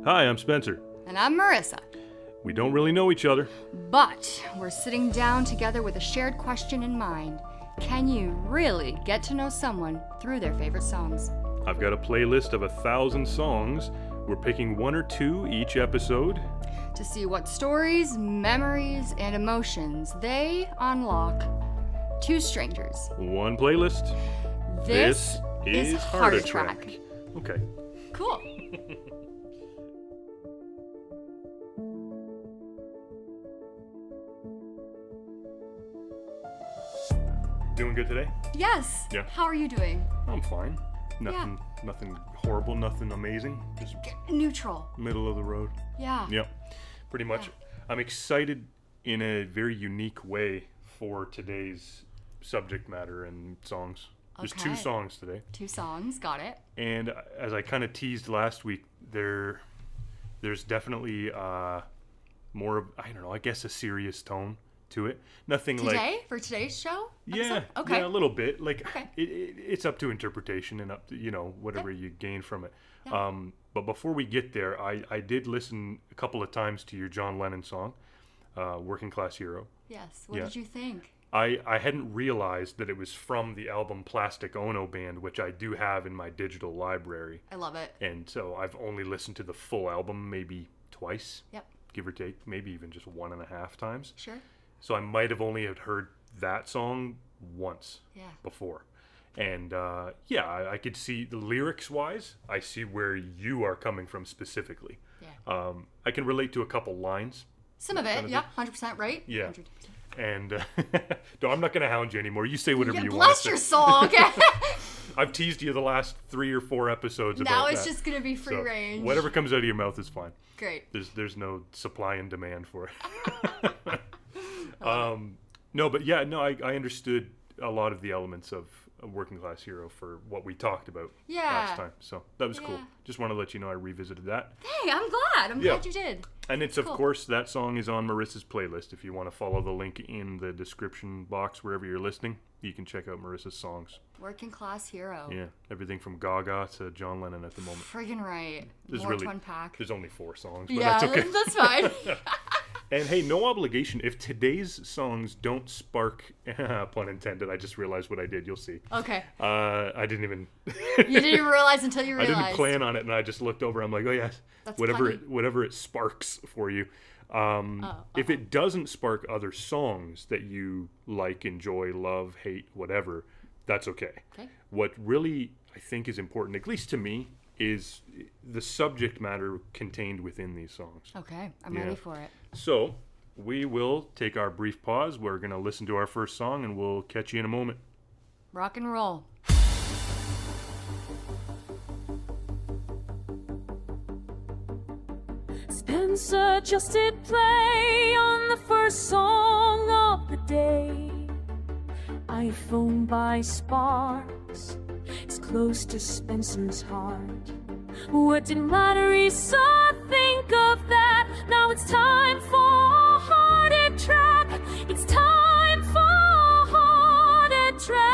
Hi, I'm Spencer. And I'm Marisa. We don't really know each other. But we're sitting down together with a shared question in mind. Can you really get to know someone through their favorite songs? I've got a playlist of 1,000 songs. We're picking one or two each episode To see what stories, memories, and emotions they unlock. Two strangers. One playlist. This is HeartATrack. Okay. Cool. Doing good today? Yes. Yeah. How are you doing? I'm fine. Nothing horrible, nothing amazing. Just Neutral. middle of the road. Yeah. Yep. Pretty much. Yeah. I'm excited in a very unique way for today's subject matter and songs. There's Okay. 2 songs today. 2 songs. Got it. And as I kind of teased last week, there's definitely more of, I don't know, I guess a serious tone to it. Nothing Today? For today's show? yeah, Episode? Okay. yeah, a little bit. Like Okay. it's up to interpretation and up to, whatever you gain from it. Yeah. But before we get there, I did listen a couple of times to your John Lennon song, Working Class Hero. Yes. What Yeah. did you think? I hadn't realized that it was from the album Plastic Ono Band, which I do have in my digital library. I love it. And so I've only listened to the full album maybe twice, Yep. give or take, maybe even just 1.5 times. Sure. So I might have only had heard that song once Yeah. before. And I could see the lyrics-wise, I see where you are coming from specifically. Yeah. I can relate to a couple lines. Some of kind it, of yeah, 100% right? Yeah. 100%. And no, I'm not going to hound you anymore. You say whatever Yeah, you want. bless your soul, okay? I've teased you the last 3 or 4 episodes about Now it's that. just gonna be free So range. whatever comes out of your mouth is fine. Great. There's no supply and demand for it. No, but yeah, no, I understood a lot of the elements of a Working Class Hero for what we talked about Yeah. last time. So that was cool. Yeah. Just want to let you know I revisited that. Hey, I'm glad. I'm Yeah. glad you did. And it's, of Cool. course, that song is on Marissa's playlist. If you want to follow the link in the description box wherever you're listening, you can check out Marissa's songs. Working Class Hero. Yeah, everything from Gaga to John Lennon at the moment. Friggin' right. There's More really- to unpack. There's only 4 songs, but Yeah, that's okay. that's fine. And hey, no obligation. If today's songs don't spark, pun intended, I just realized what I did. You'll see. Okay. I didn't even. You didn't even realize until you I realized. didn't plan on it, and I just looked over. I'm like, oh yes, That's whatever funny. whatever it sparks for you. If it doesn't spark other songs that you like, enjoy, love, hate, whatever, that's okay. Okay. What really I think is important, at least to me, is the subject matter contained within these songs. Okay, I'm Yeah. ready for it. So we will take our brief pause. We're going to listen to our first song, and we'll catch you in a moment. Rock and roll. Spencer just hit play on the first song of the day. iPhone by Sparks. It's close to Spencer's heart. What didn't matter, he saw, think of that. Now it's time for HeartATrack. It's time for HeartATrack.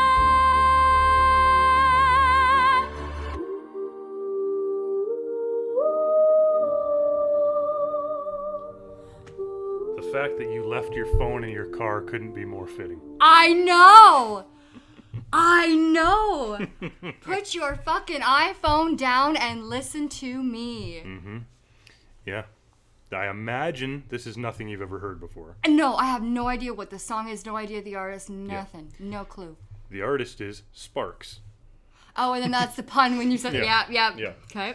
The fact that you left your phone in your car couldn't be more fitting. I know! I know! Put your fucking iPhone down and listen to me. Yeah. I imagine this is nothing you've ever heard before. No, I have no idea what the song is, no idea the artist, nothing. No clue. The artist is Sparks. Oh, and then that's the pun when you said, Yeah. yeah. Okay.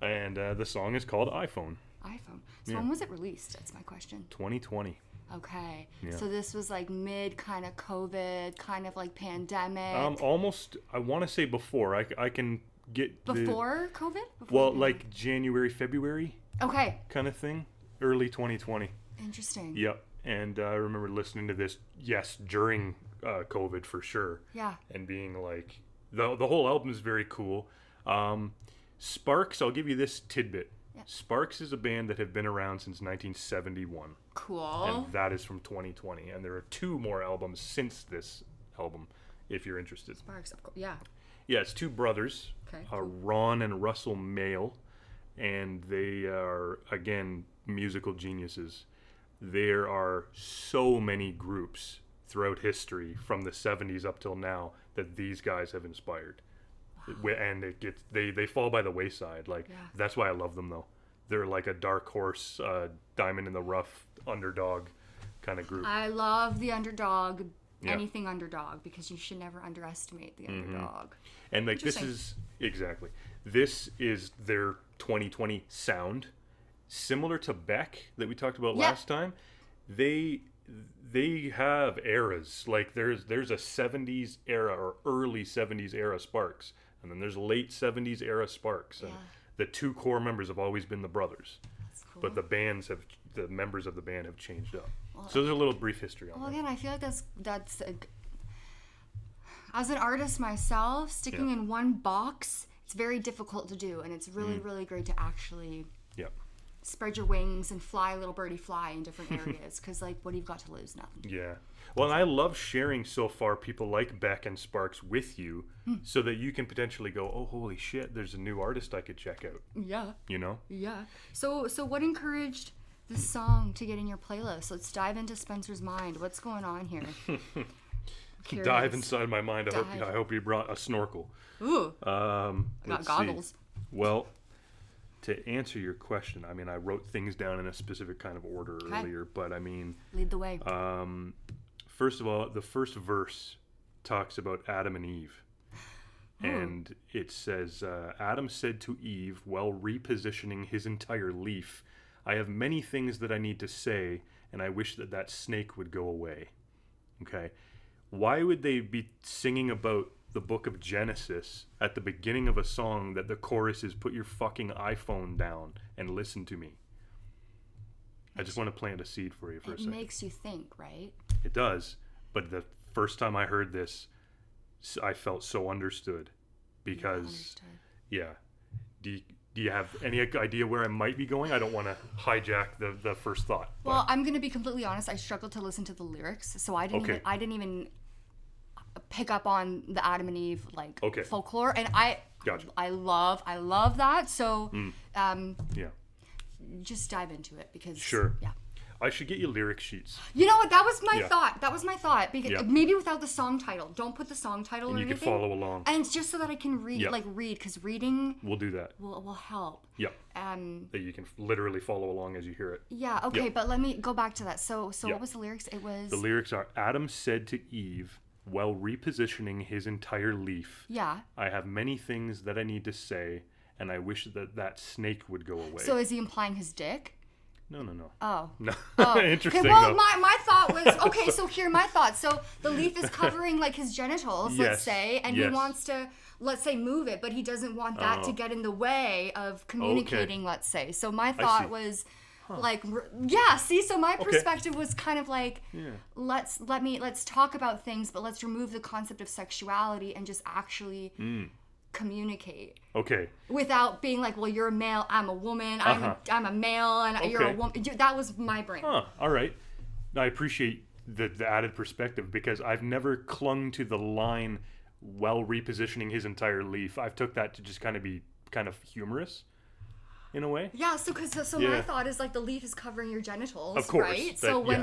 And the song is called iPhone iPhone. So Yeah. when was it released? That's my question. 2020. Okay. Yeah. So this was like mid kind of COVID, kind of like pandemic. Almost, I want to say before. I can get Before COVID? Before Well, the- like January, February Okay. kind of thing. Early 2020. Interesting. Yep. And I remember listening to this, yes, during COVID for sure. Yeah. And being like, the whole album is very cool. Sparks, I'll give you this tidbit. Yeah. Sparks is a band that have been around since 1971. Cool. And that is from 2020. And there are 2 more albums since this album, if you're interested. Sparks, of course. Yeah. Yeah, it's 2 brothers, Okay. Ron and Russell Mayle. and they are, again, musical geniuses. There are so many groups throughout history from the 70s up till now that these guys have inspired. And it gets they fall by the wayside. Like, that's why I love them, though. They're like a dark horse, diamond in the rough underdog kind of group. I love the underdog, anything underdog, because you should never underestimate the underdog. And like, this is their 2020 sound, similar to Beck that we talked about last time. They have eras. Like, there's a 70s era or early 70s era Sparks, and then there's late 70s era Sparks. And the two core members have always been the brothers. That's cool. But the members of the band have changed up. Well, so there's a little brief history on that. Again, I feel like that's as an artist myself, sticking in one box, it's very difficult to do, and it's really, really great to actually spread your wings and fly, little birdie, fly in different areas, because, like, what have you got to lose? Nothing. Yeah. Well, and I love sharing so far people like Beck and Sparks with you, so that you can potentially go, oh, holy shit, there's a new artist I could check out. Yeah. You know? Yeah. So what encouraged this song to get in your playlist? Let's dive into Spencer's mind. What's going on here? Dive inside my mind. I hope you brought a snorkel. Ooh. I got goggles. See. Well, to answer your question, I mean, I wrote things down in a specific kind of order earlier, but I mean, lead the way. First of all, the first verse talks about Adam and Eve. And it says, Adam said to Eve, while repositioning his entire leaf, I have many things that I need to say, and I wish that snake would go away. Okay. Why would they be singing about the book of Genesis at the beginning of a song that the chorus is, put your fucking iPhone down and listen to me? I just want to plant a seed for you for a second. It makes you think, right? It does. But the first time I heard this, I felt so understood. Because, do you have any idea where I might be going? I don't want to hijack the first thought. Well, I'm going to be completely honest. I struggled to listen to the lyrics, so I didn't even pick up on the Adam and Eve folklore, and I love that. So just dive into it, because I should get you lyric sheets. You know what? That was my thought. Because maybe without the song title. Don't put the song title and or you anything. can follow along. And it's just so that I can read, because reading. We'll do that. Will help. Yeah. That you can literally follow along as you hear it. Yeah. Okay. But let me go back to that. So what was the lyrics? It was. The lyrics are, Adam said to Eve, while repositioning his entire leaf. Yeah. I have many things that I need to say, and I wish that snake would go away. So is he implying his dick? No. Oh. No. Oh. Interesting. Okay, well, my thought was, okay, so here my thought. So the leaf is covering, like, his genitals, let's say, and he wants to, let's say, move it, but he doesn't want that to get in the way of communicating, let's say. So my thought was, so my perspective was kind of like, let's talk about things, but let's remove the concept of sexuality and just actually communicate. Okay. Without being like, well, you're a male, I'm a woman, I'm a male, and you're a woman. That was my brain. All right. I appreciate the added perspective, because I've never clung to the line while repositioning his entire leaf. I've took that to just kind of be kind of humorous in a way. Yeah, so my thought is, like, the leaf is covering your genitals, of course, right? So when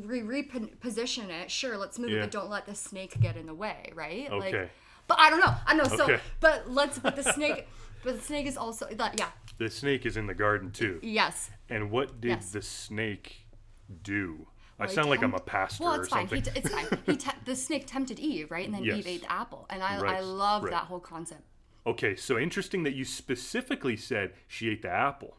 we reposition it, sure, let's move it, but don't let the snake get in the way, right? Okay. Like, but I don't know. So, but the snake is also that. Yeah. The snake is in the garden too. Yes. And what did the snake do? I sound like I'm a pastor or something. Well, it's fine. The snake tempted Eve, right? And then Eve ate the apple. And I love that whole concept. Okay, so interesting that you specifically said she ate the apple.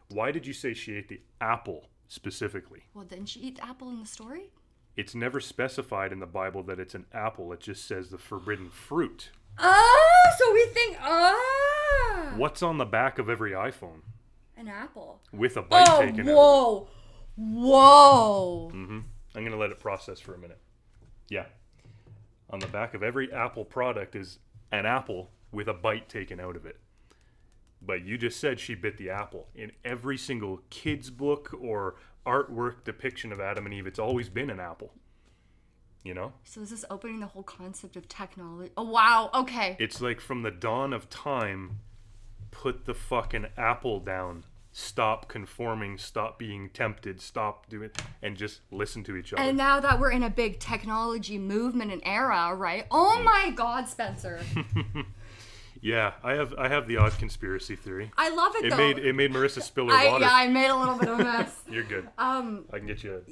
Why did you say she ate the apple specifically? Well, didn't she eat the apple in the story? It's never specified in the Bible that it's an apple. It just says the forbidden fruit. Oh, so we think, What's on the back of every iPhone? An apple. With a bite taken out of it. Whoa. Mm-hmm. I'm going to let it process for a minute. Yeah. On the back of every Apple product is an apple with a bite taken out of it. But you just said she bit the apple. In every single kid's book or artwork depiction of Adam and Eve, it's always been an apple. You know? So is this opening the whole concept of technology? Oh, wow. Okay. It's like from the dawn of time, put the fucking Apple down. Stop conforming, stop being tempted, stop doing, and just listen to each other. And now that we're in a big technology movement and era, right? Oh my God, Spencer. Yeah, I have the odd conspiracy theory. I love it though. It made Marissa spill her water. Yeah, I made a little bit of a mess. You're good. I can get you.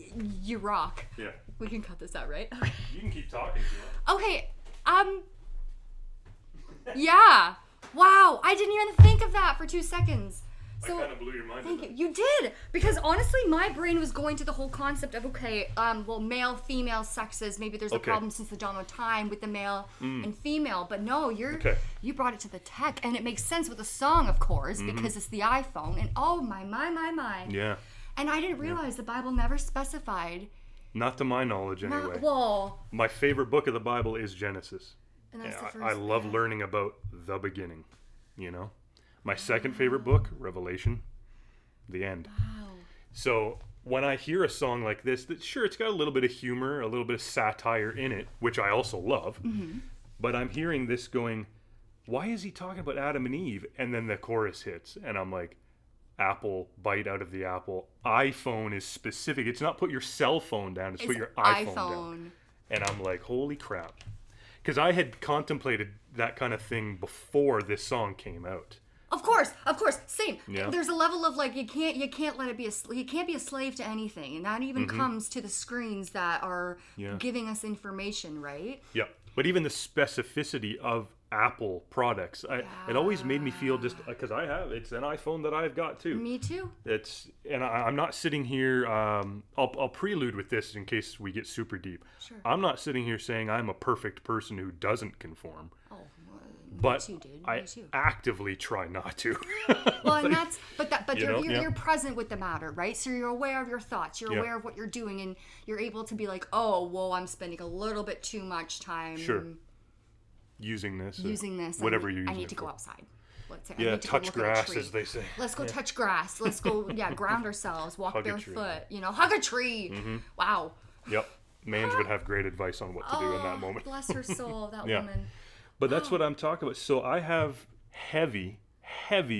You rock. Yeah. We can cut this out, right? Okay. You can keep talking if you want. Okay. Yeah. Wow. I didn't even think of that for 2 seconds. So, I kind of blew your mind. Thank you. You did. Because honestly, my brain was going to the whole concept of, okay, well, male, female sexes. Maybe there's a problem since the dawn of time with the male and female. But no, you brought it to the tech. And it makes sense with the song, of course, because it's the iPhone. And oh, my. Yeah. And I didn't realize the Bible never specified. Not to my knowledge, anyway. Well, my favorite book of the Bible is Genesis. And that's the first, I love learning about the beginning, you know? My second favorite book, Revelation, the end. Wow. So when I hear a song like this, sure, it's got a little bit of humor, a little bit of satire in it, which I also love. But I'm hearing this going, why is he talking about Adam and Eve? And then the chorus hits, and I'm like, Apple, bite out of the apple. iPhone is specific. It's not put your cell phone down, it's put your iPhone down. And I'm like, holy crap. Because I had contemplated that kind of thing before this song came out. Of course, same. Yeah. There's a level of like you can't let it be you can't be a slave to anything, and that even comes to the screens that are giving us information, right? Yeah, but even the specificity of Apple products, it always made me feel just because it's an iPhone that I've got too. Me too. I'm not sitting here. I'll prelude with this in case we get super deep. Sure. I'm not sitting here saying I'm a perfect person who doesn't conform. Oh. But me too, dude. I actively try not to. Well, and that's but you're present with the matter, right? So you're aware of your thoughts, you're aware of what you're doing, and you're able to be like, oh, well, I'm spending a little bit too much time using this, whatever you're using. I need to go outside. Let's say, touch grass, as they say. Let's go touch grass. Let's go, ground ourselves, walk barefoot. Hug a tree. Wow. Yep. Mange would have great advice on what to do in that moment. Bless her soul, that woman. But that's what I'm talking about. So I have heavy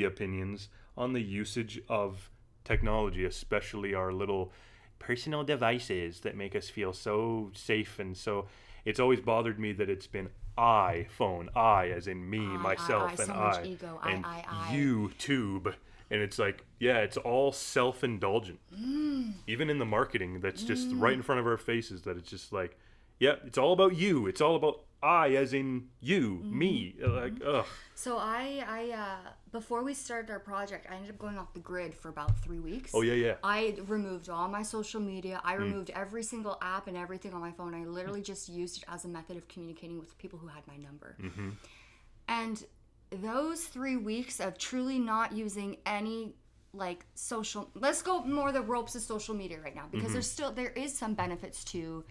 opinions on the usage of technology, especially our little personal devices that make us feel so safe. And so it's always bothered me that it's been iPhone, I as in me, myself, and so I, much ego. and I. YouTube. And it's like, it's all self-indulgent. Even in the marketing that's just right in front of our faces, that it's just like, it's all about you. It's all about I as in you, me. Like, ugh. So I before we started our project, I ended up going off the grid for about 3 weeks. Oh, yeah. I removed all my social media. I removed every single app and everything on my phone. I literally just used it as a method of communicating with people who had my number. And those 3 weeks of truly not using any social, let's go more the ropes of social media right now, because there is some benefits to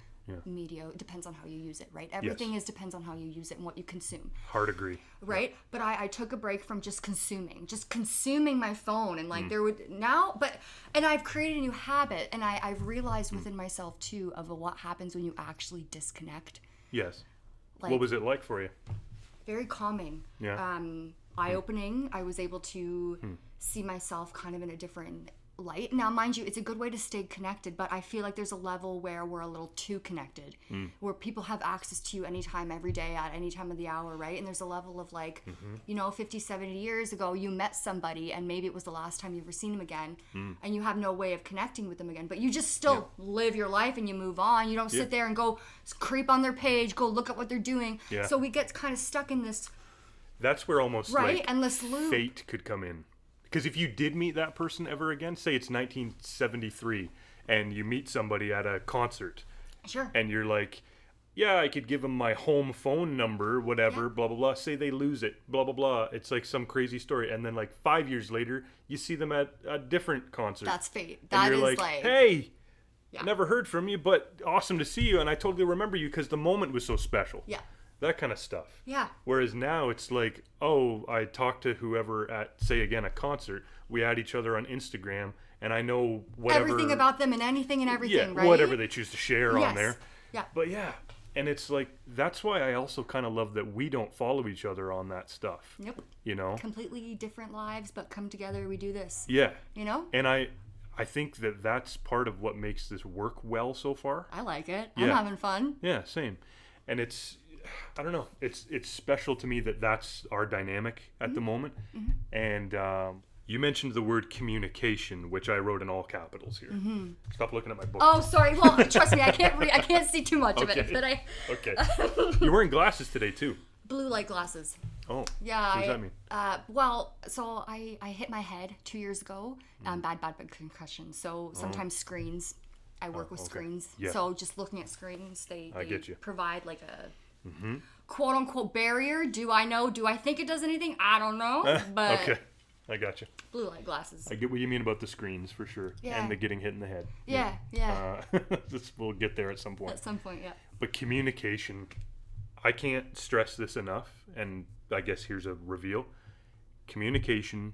media. It depends on how you use it, right? Everything depends on how you use it and what you consume. Hard agree. Right? But I took a break from just consuming my phone, and and I've created a new habit, and I've realized within myself too of what happens when you actually disconnect. Yes. What was it like for you? Very calming. Yeah. Eye-opening. I was able to see myself kind of in a different light. Now, mind you, it's a good way to stay connected, but I feel like there's a level where we're a little too connected, where people have access to you anytime, every day, at any time of the hour, right? And there's a level of 50, 70 years ago, you met somebody, and maybe it was the last time you ever seen them again, and you have no way of connecting with them again, but you just still live your life and you move on. You don't sit there and go creep on their page, go look at what they're doing. Yeah. So we get kind of stuck in this. That's where almost endless loop. Fate could come in. Because if you did meet that person ever again, say it's 1973, and you meet somebody at a concert, and you're like, I could give them my home phone number, whatever, blah, blah, blah. Say they lose it, blah, blah, blah. It's like some crazy story. And then 5 years later, you see them at a different concert. That's fate. And you're hey, never heard from you, but awesome to see you. And I totally remember you because the moment was so special. Yeah. That kind of stuff. Yeah. Whereas now it's like, I talked to whoever at, say again, a concert. We add each other on Instagram, and I know whatever. Everything about them and anything and everything, right? Whatever they choose to share on there. Yeah. But And it's like, that's why I also kind of love that we don't follow each other on that stuff. Yep. You know? Completely different lives, but come together, we do this. Yeah. You know? And I think that that's part of what makes this work well so far. I like it. Yeah. I'm having fun. Yeah, same. And it's, I don't know, it's special to me that that's our dynamic at the moment. And you mentioned the word communication, which I wrote in all capitals here. Stop looking at my book. Oh, sorry. Well, trust me, I can't see too much of it. But Okay. You're wearing glasses today too. Blue light glasses. Oh. Yeah. What does that mean? Well, so I hit my head 2 years ago. Bad concussion. So sometimes screens. I work with screens. Yeah. So just looking at screens, they get you. provide like a quote unquote barrier. Do I know? Do I think it does anything? I don't know. But Okay. I got you. Blue light glasses. I get what you mean about the screens for sure. Yeah. And the getting hit in the head. Yeah. We'll get there at some point. At some point, yeah. But communication, I can't stress this enough, and I guess here's a reveal. Communication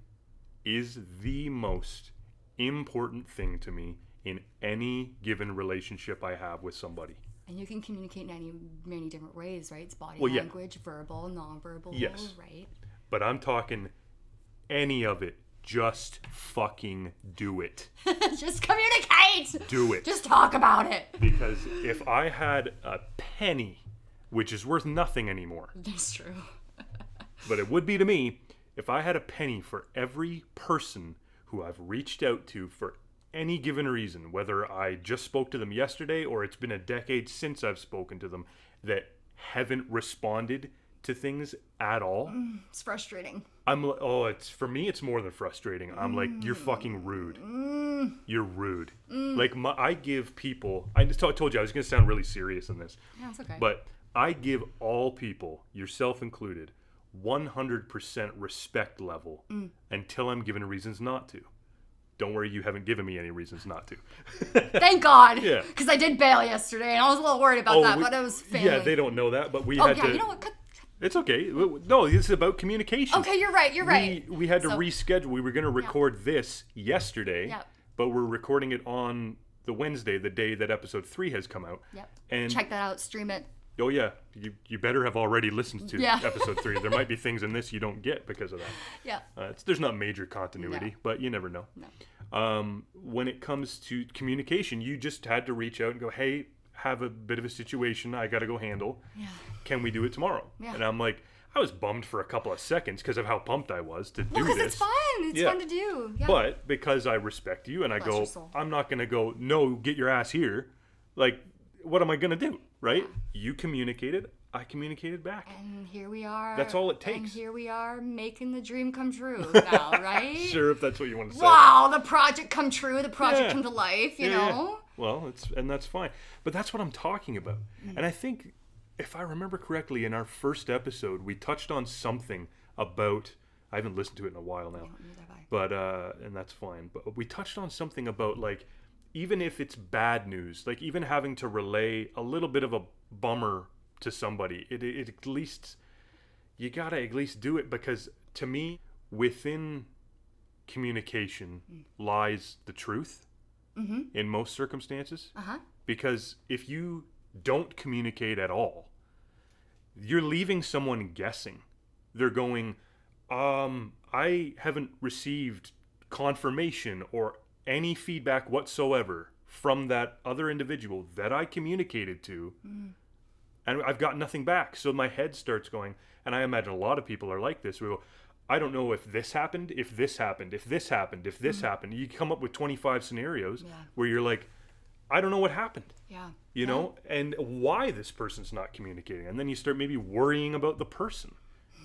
is the most important thing to me in any given relationship I have with somebody. And you can communicate in many different ways, right? It's body Well, language, verbal, nonverbal, yes. right? But I'm talking any of it. Just fucking do it. Just communicate! Do it. Just talk about it. Because if I had a penny, which is worth nothing anymore, That's true. but it would be to me, if I had a penny for every person who I've reached out to for any given reason, whether I just spoke to them yesterday or it's been a decade since I've spoken to them, that haven't responded to things at all. It's frustrating. For me, it's more than frustrating. I'm like, you're fucking rude. You're rude. Like, I give people, I just told you I was going to sound really serious in this. Yeah, it's okay. But I give all people, yourself included, 100% respect level until I'm given reasons not to. Don't worry, you haven't given me any reasons not to. Thank God. Yeah. Because I did bail yesterday, and I was a little worried about that, but it was family. Yeah, they don't know that, but we Oh, had yeah, to... you know what? It's okay. No, this is about communication. Okay, you're right. We had to reschedule. We were going to record this yesterday, Yep. but we're recording it on the Wednesday, the day that episode 3 has come out. Yep. And check that out. Stream it. Oh yeah, you better have already listened to Yeah. episode 3. There might be things in this you don't get because of that. Yeah. There's not major continuity, but you never know. No. When it comes to communication, you just had to reach out and go, hey, have a bit of a situation I got to go handle. Yeah. Can we do it tomorrow? Yeah. And I'm like, I was bummed for a couple of seconds because of how pumped I was to do Because this. it's fun. It's fun to do. Yeah. But because I respect you and I Bless go, your soul. I'm not going to go, no, get your ass here. Like, what am I going to do? Right? You communicated. I communicated back. And here we are. That's all it takes. And here we are making the dream come true now, right? Sure, if that's what you want to say. Wow, the project come true, the project come to life, you know? Well, that's fine. But that's what I'm talking about. And I think, if I remember correctly, in our first episode, we touched on something about, I haven't listened to it in a while now, but, and that's fine. But we touched on something about, like, even if it's bad news, like even having to relay a little bit of a bummer to somebody, it at least, you gotta at least do it, because to me, within communication lies the truth in most circumstances. Because if you don't communicate at all, you're leaving someone guessing. They're going, I haven't received confirmation or any feedback whatsoever from that other individual that I communicated to, and I've got nothing back. So my head starts going, and I imagine a lot of people are like this. We go, I don't know if this happened, if this happened, if this happened, if this happened. You come up with 25 scenarios where you're like, I don't know what happened. You know, and why this person's not communicating. And then you start maybe worrying about the person,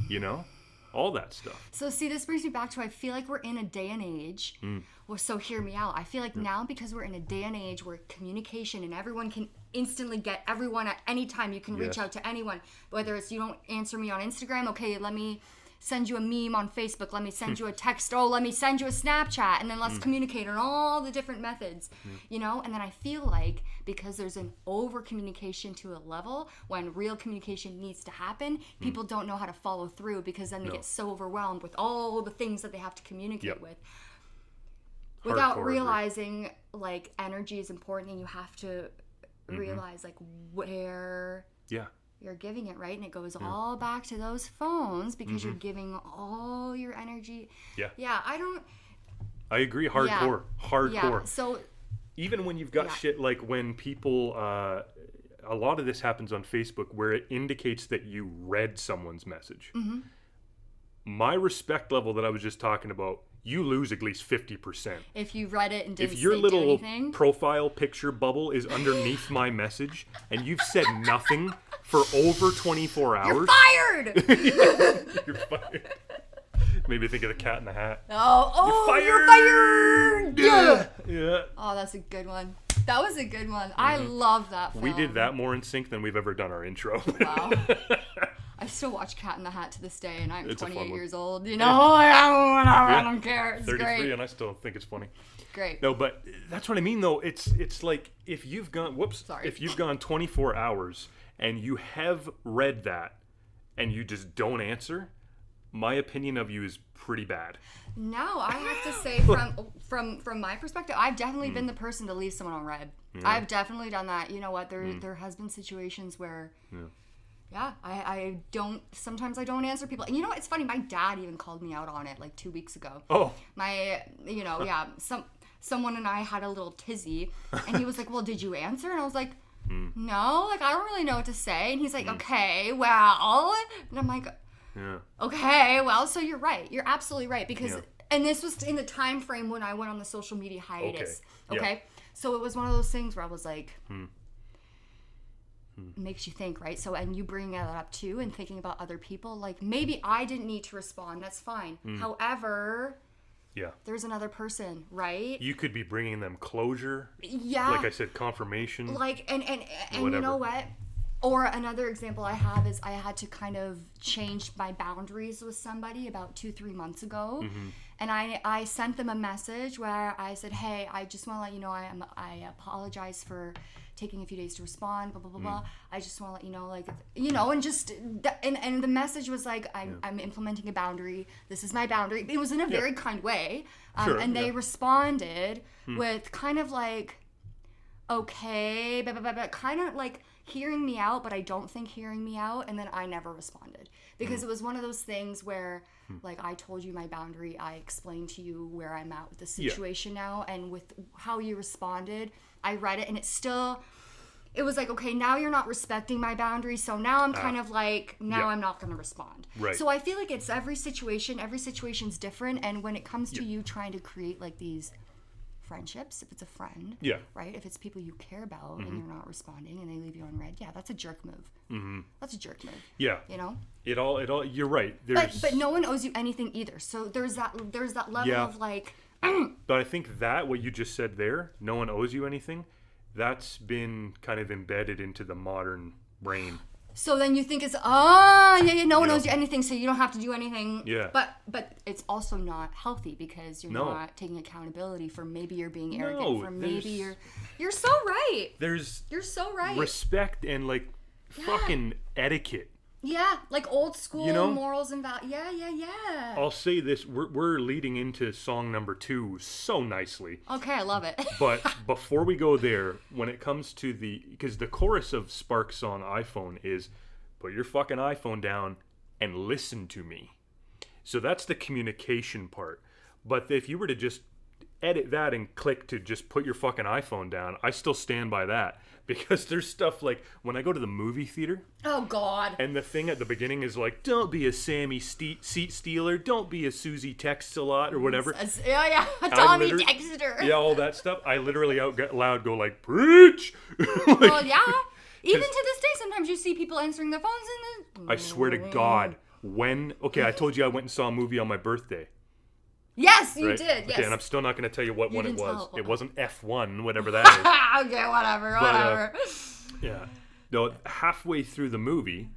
you know, all that stuff. So see, this brings me back to, I feel like we're in a day and age. Well, so hear me out. I feel like now, because we're in a day and age where communication and everyone can instantly get everyone at any time. You can reach out to anyone, whether it's you don't answer me on Instagram. Okay, let me send you a meme on Facebook. Let me send you a text. Oh, let me send you a Snapchat. And then let's communicate on all the different methods, you know? And then I feel like because there's an over communication to a level when real communication needs to happen, people don't know how to follow through, because then they get so overwhelmed with all the things that they have to communicate with. Without realizing like energy is important, and you have to realize like where Yeah. You're giving it, right? And it goes all back to those phones because you're giving all your energy. Yeah. Yeah, I agree. Hardcore. Hardcore. Yeah. So even when you've got shit like when people, a lot of this happens on Facebook where it indicates that you read someone's message. Mm-hmm. My respect level that I was just talking about, you lose at least 50%. If you read it and didn't if your do little anything. Profile picture bubble is underneath my message and you've said nothing for over 24 hours. You're fired! You're fired. Maybe think of the Cat in the Hat. You're fired! Yeah. Oh, that's a good one. That was a good one. I love that film. We did that more in sync than we've ever done our intro. Wow. I still watch Cat in the Hat to this day, and I'm 28 years old. You know, I don't care. It's 33, great. and I still think it's funny. Great. No, but that's what I mean, though. It's like if you've gone, if you've gone 24 hours and you have read that and you just don't answer, my opinion of you is pretty bad. No, I have to say from my perspective, I've definitely been the person to leave someone on red. Yeah. I've definitely done that. You know what? There has been situations where. Yeah, I don't, sometimes I don't answer people. And you know what, it's funny, my dad even called me out on it like 2 weeks ago. Oh. Someone and I had a little tizzy, and he was like, well, did you answer? And I was like, no, like, I don't really know what to say. And he's like, okay, well, and I'm like, okay, well, so you're right. You're absolutely right, because, and this was in the time frame when I went on the social media hiatus, okay? So it was one of those things where I was like... makes you think, right? So, and you bring that up too, and thinking about other people, like maybe I didn't need to respond, that's fine. However, there's another person, right? You could be bringing them closure. Yeah. Like I said, confirmation. Like, and you know what? Or another example I have is I had to kind of change my boundaries with somebody about 2-3 months ago. And I sent them a message where I said, hey, I just want to let you know I apologize for taking a few days to respond, blah, blah, blah, blah. I just want to let you know, like, you know, and just, and the message was like, I'm implementing a boundary. This is my boundary. It was in a very kind way. And they responded with kind of like, okay, but kind of like hearing me out, but I don't think hearing me out. And then I never responded because it was one of those things where like I told you my boundary. I explained to you where I'm at with the situation now, and with how you responded, I read it, and it was like, okay, now you're not respecting my boundary, so now I'm kind of like, I'm not going to respond. Right. So I feel like it's every situation's different, and when it comes to you trying to create like these friendships, if it's a friend, right? If it's people you care about and you're not responding and they leave you on red, that's a jerk move. That's a jerk move. Yeah. You know? It all. You're right. But no one owes you anything either. So there's that level of like. But I think that what you just said there, no one owes you anything, that's been kind of embedded into the modern brain. So then you think it's no one owes you anything, so you don't have to do anything. Yeah. But it's also not healthy because you're not taking accountability for maybe you're being arrogant, for maybe you're so right. You're so right. Respect and like fucking etiquette. Yeah, like old school morals and values. Yeah. I'll say this: we're leading into song number 2 so nicely. Okay, I love it. But before we go there, when it comes to because the chorus of Sparks' song iPhone is, "Put your fucking iPhone down and listen to me." So that's the communication part. But if you were to just edit that and click to just put your fucking iPhone down, I still stand by that. Because there's stuff like when I go to the movie theater. Oh, God. And the thing at the beginning is like, don't be a Sammy seat stealer. Don't be a Susie texts a lot or whatever. Tommy Dexter. Yeah, all that stuff. I literally out loud go like, preach. Like, well, yeah. Even to this day, sometimes you see people answering their phones and I swear to God, I told you I went and saw a movie on my birthday. Yes, you did. Yes. Okay, and I'm still not going to tell you what one it was. It wasn't F1, whatever that is. Okay, whatever. Yeah. No, halfway through the movie,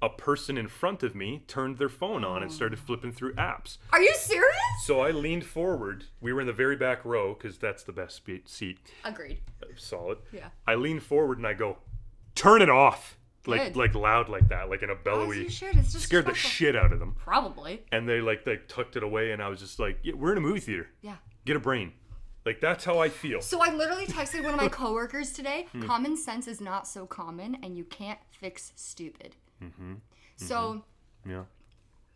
a person in front of me turned their phone on and started flipping through apps. Are you serious? So I leaned forward. We were in the very back row because that's the best seat. Agreed. Solid. Yeah. I leaned forward and I go, turn it off. Good. Like loud like that, like in a bellowy. As you should. It's just scared the shit out of them. Probably. And they tucked it away, and I was just like, we're in a movie theater. Yeah. Get a brain. Like, that's how I feel. So I literally texted one of my coworkers today, common sense is not so common, and you can't fix stupid. So,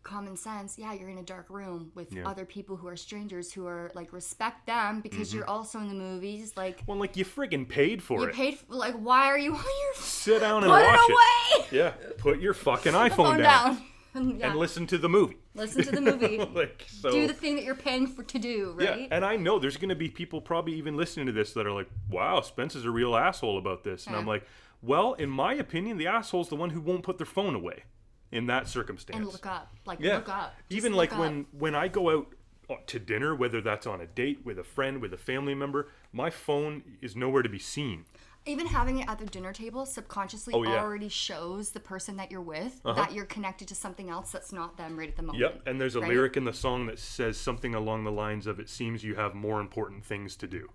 common sense, you're in a dark room with other people who are strangers who are, like, respect them because you're also in the movies, like... Well, like, you friggin' paid for it. You paid for, like, why are you on your... Sit down and watch it away! Yeah, put your fucking iPhone down. And listen to the movie. Listen to the movie. Like, so, do the thing that you're paying for to do, right? Yeah, and I know there's going to be people probably even listening to this that are like, wow, Spence is a real asshole about this. And I'm like, well, in my opinion, the asshole's the one who won't put their phone away in that circumstance. And look up. Like, look up. Just even look like up. when I go out to dinner, whether that's on a date with a friend, with a family member, my phone is nowhere to be seen. Even having it at the dinner table subconsciously already shows the person that you're with that you're connected to something else that's not them right at the moment. Yep, and there's a lyric in the song that says something along the lines of, it seems you have more important things to do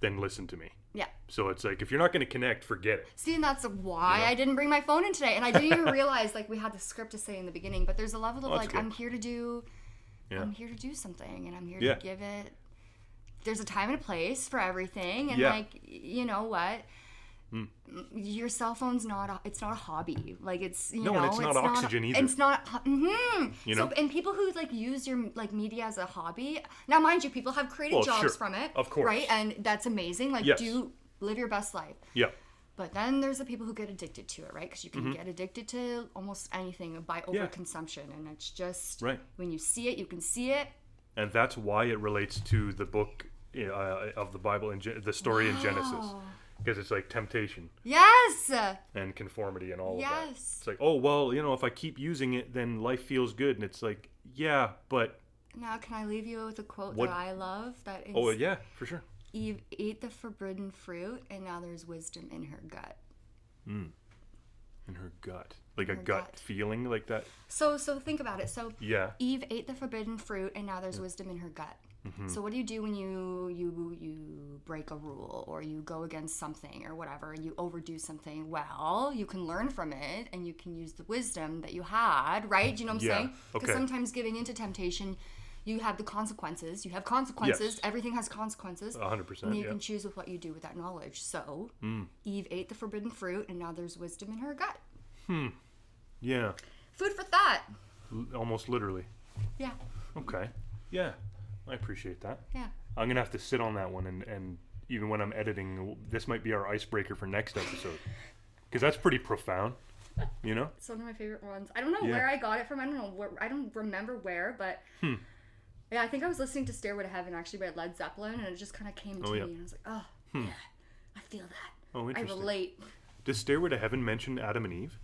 than listen to me. Yeah. So it's like, if you're not going to connect, forget it. See, and that's why I didn't bring my phone in today. And I didn't even realize, like, we had the script to say in the beginning, but there's a level of, like, good. I'm here to do something, and I'm here to give it... There's a time and a place for everything, and, like, you know what... Your cell phone's it's not a hobby. Like, it's, you know, and it's not oxygen either. It's not, you know? So, and people who, like, use your, like, media as a hobby, now, mind you, people have created jobs from it. Of course. Right? And that's amazing. Like, do live your best life. Yeah. But then there's the people who get addicted to it, right? Because you can get addicted to almost anything by overconsumption. And it's just, when you see it, you can see it. And that's why it relates to the book of the Bible, the story in Genesis. Because it's like temptation. Yes! And conformity and all of that. It's like, oh, well, you know, if I keep using it, then life feels good. And it's like, yeah, but... Now, can I leave you with a quote that I love? That is, oh, yeah, for sure. Eve ate the forbidden fruit, and now there's wisdom in her gut. In her gut. Like a gut feeling like that? So think about it. So Eve ate the forbidden fruit, and now there's wisdom in her gut. So what do you do when you break a rule, or you go against something or whatever, and you overdo something? Well, you can learn from it, and you can use the wisdom that you had, right? Do you know what I'm saying? Because sometimes giving into temptation, you have the consequences. You have consequences. Yes. Everything has consequences. 100%. And you can choose with what you do with that knowledge. So Eve ate the forbidden fruit, and now there's wisdom in her gut. Yeah. Food for thought. Almost literally. Yeah. Okay. Yeah. I appreciate that. Yeah. I'm going to have to sit on that one, and even when I'm editing, this might be our icebreaker for next episode. Because that's pretty profound, you know? It's one of my favorite ones. I don't know where I got it from. I don't remember where, but yeah, I think I was listening to Stairway to Heaven actually by Led Zeppelin, and it just kind of came to me, and I was like, oh, yeah, I feel that. Oh, interesting. I relate. Does Stairway to Heaven mention Adam and Eve?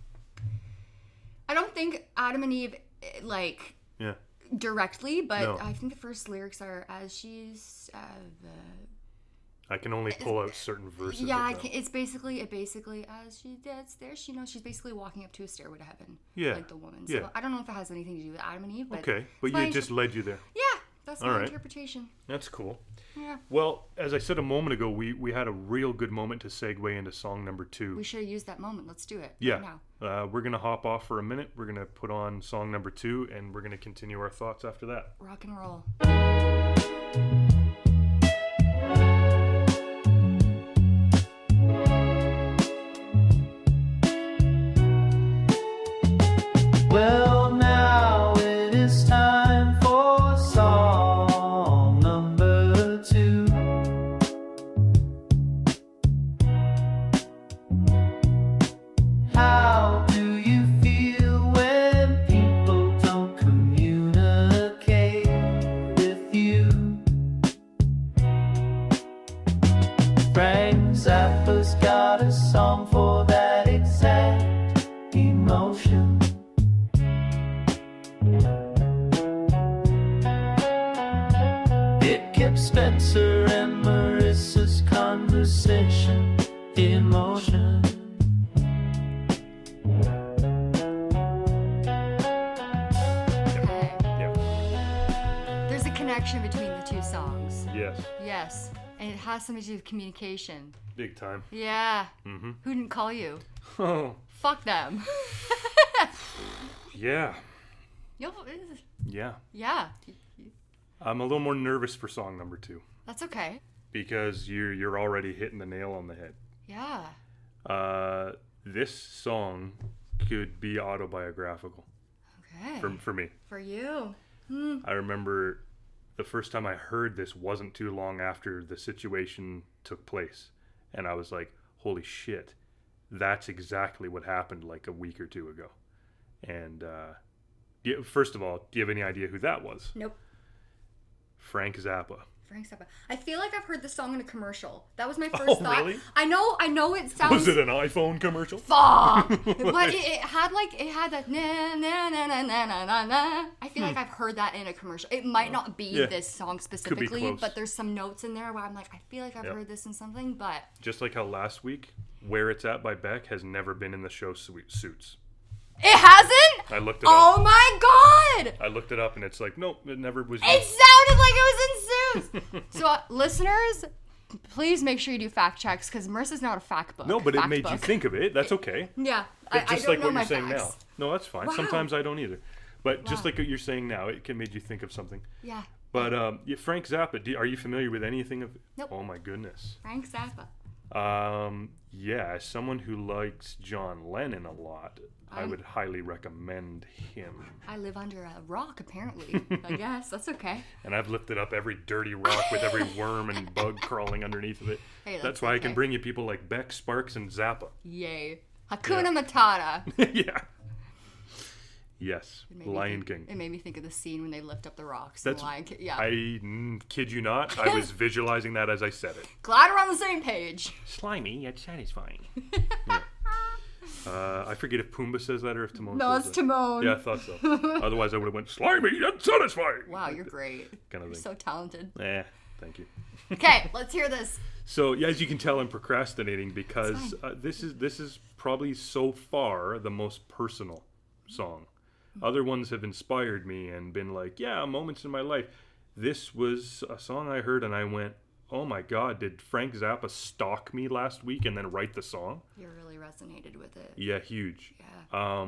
I don't think Adam and Eve, like... Yeah. Directly, but I think the first lyrics are as she's I can only pull out certain verses. Yeah, it's basically as she gets there, she's basically walking up to a stairway to heaven. Yeah, like the woman. So I don't know if it has anything to do with Adam and Eve. But okay, but you just led you there. Yeah, that's my interpretation. That's cool. Yeah. Well, as I said a moment ago, we had a real good moment to segue into song number 2. We should have used that moment. Let's do it. Yeah. Right now. We're gonna hop off for a minute. We're gonna put on song number 2, and we're gonna continue our thoughts after that. Rock and roll. Well, now it is time for song number 2. How do you feel when people don't communicate with you? Frank Zappa's got a song for that exact emotion. It kept Spencer and Marisa's conversation in motion. There's a connection between the two songs. Yes. Yes. And it has something to do with communication. Big time. Yeah. Who didn't call you? Oh. Fuck them. Yeah. Yeah. I'm a little more nervous for song number 2. That's okay. because you're already hitting the nail on the head. Yeah. This song could be autobiographical. Okay. For me. For you. I remember the first time I heard this wasn't too long after the situation took place. And I was like, holy shit, that's exactly what happened like a week or two ago. And first of all, do you have any idea who that was? Nope. Frank Zappa. Frank Zappa. I feel like I've heard this song in a commercial. That was my first thought. Really? I know it sounds... Was it an iPhone commercial? Fuck! But it had that na na na na na na na. I feel like I've heard that in a commercial. It might not be this song specifically, but there's some notes in there where I'm like, I feel like I've heard this in something, but... Just like how last week, Where It's At by Beck has never been in the show Suits. It hasn't? I looked it up. Oh my god! I looked it up and it's like, nope, it never was. It sounded like it was in Suits! So, listeners, please make sure you do fact checks, because Marissa's not a fact book. No, but it made you think of it. That's okay. Yeah. Just like what you're saying now. No, that's fine. Wow. Sometimes I don't either. But just like what you're saying now, it can make you think of something. Yeah. But Frank Zappa, are you familiar with anything of... Nope. Oh my goodness. Frank Zappa. Yeah, as someone who likes John Lennon a lot, I would highly recommend him. I live under a rock, apparently. I guess. That's okay. And I've lifted up every dirty rock with every worm and bug crawling underneath of it. Hey, that's why I can bring you people like Beck, Sparks, and Zappa. Yay. Hakuna Matata. Yeah. Yes. Lion King. It made me think of the scene when they lift up the rocks in Lion King. Yeah. I kid you not. I was visualizing that as I said it. Glad we're on the same page. Slimy yet satisfying. Yeah. I forget if Pumbaa says that or if Timon No, says it's that. Timon. Yeah, I thought so. Otherwise, I would have went, slimy yet satisfying. Wow, you're great. Kind of You're thing. so talented. Thank you. Okay, let's hear this. So, yeah, as you can tell, I'm procrastinating because this is probably so far the most personal song. Other ones have inspired me and been like, yeah, moments in my life. This was a song I heard and I went, oh my God, did Frank Zappa stalk me last week and then write the song? You really resonated with it. Yeah, huge. Yeah.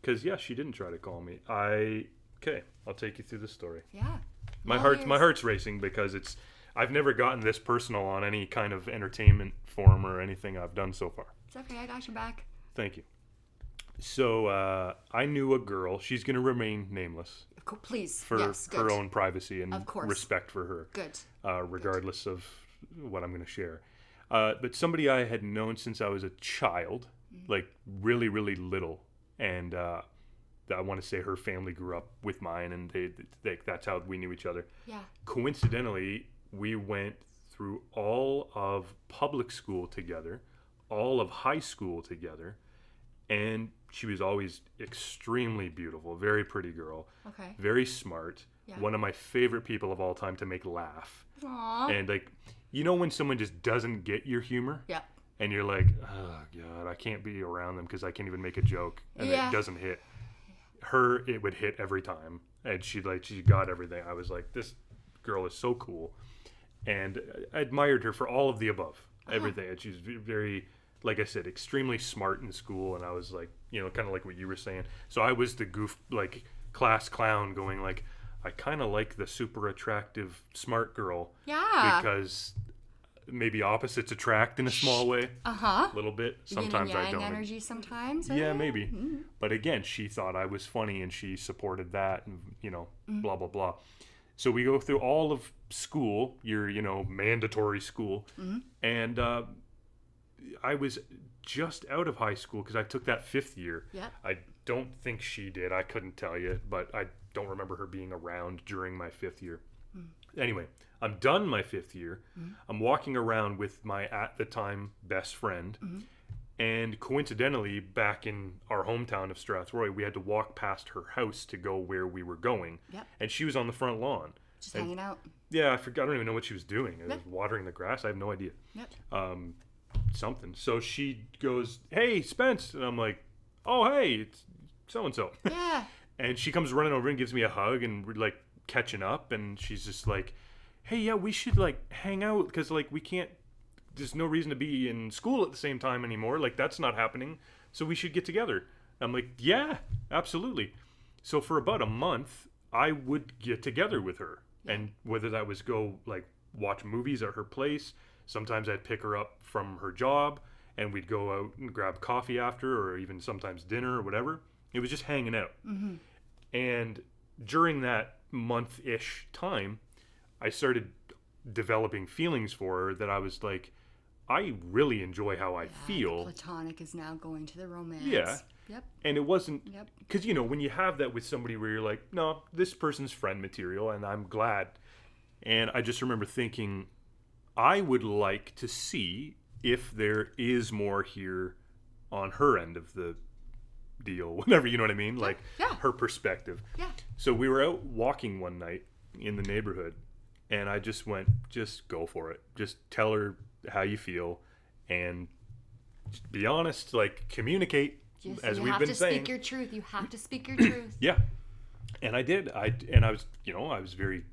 Because, yeah, she didn't try to call me. Okay, I'll take you through the story. Yeah. My heart's racing because I've never gotten this personal on any kind of entertainment form or anything I've done so far. It's okay, I got your back. Thank you. So I knew a girl. She's going to remain nameless. Please. For her own privacy and respect for her. Good. Regardless of what I'm going to share. But somebody I had known since I was a child, like really, really little. And I want to say her family grew up with mine and that's how we knew each other. Yeah. Coincidentally, we went through all of public school together, all of high school together. And she was always extremely beautiful, very pretty girl. Okay. Very smart. Yeah. One of my favorite people of all time to make laugh. Aww. And like, you know when someone just doesn't get your humor? Yeah. And you're like, oh God, I can't be around them because I can't even make a joke. And it doesn't hit. Her, it would hit every time. And she got everything. I was like, this girl is so cool. And I admired her for all of the above. Everything. And she's very... like I said, extremely smart in school, and I was like, kind of like what you were saying. So I was the class clown going like, I kind of like the super attractive smart girl. Yeah. Because maybe opposites attract in a small way. A little bit. Sometimes yin and I don't. Energy sometimes. Yeah, maybe. Mm-hmm. But again, she thought I was funny, and she supported that, and blah blah blah. So we go through all of school, your mandatory school, and. I was just out of high school because I took that 5th year. Yep. I don't think she did. I couldn't tell you, but I don't remember her being around during my 5th year. Anyway, I'm done my 5th year. I'm walking around with my, at the time, best friend. And coincidentally, back in our hometown of Strathroy, we had to walk past her house to go where we were going. Yep. And she was on the front lawn. Just hanging out. Yeah, I forgot. I don't even know what she was doing. I was watering the grass. I have no idea. Yep. Something. So she goes, hey, Spence. And I'm like, oh, hey, it's so-and-so. Yeah. And she comes running over and gives me a hug, and we're like catching up. And she's just like, hey, yeah, we should like hang out because like we can't, there's no reason to be in school at the same time anymore. Like that's not happening. So we should get together. I'm like, yeah, absolutely. So for about a month, I would get together with her. And whether that was go like watch movies at her place. Sometimes I'd pick her up from her job and we'd go out and grab coffee after, or even sometimes dinner or whatever. It was just hanging out. Mm-hmm. And during that month-ish time, I started developing feelings for her that I was like, I really enjoy how I feel. Platonic is now going to the romance. Yeah. Yep. And it wasn't, because, you know, when you have that with somebody where you're like, no, this person's friend material, and I'm glad. And I just remember thinking, I would like to see if there is more here on her end of the deal, whatever, you know what I mean? Like her perspective. Yeah. So we were out walking one night in the neighborhood, and I just went, just go for it. Just tell her how you feel, and just be honest, like communicate. As we've been saying, speak your truth. You have to speak your truth. Yeah, and I did. I was, you know, I was very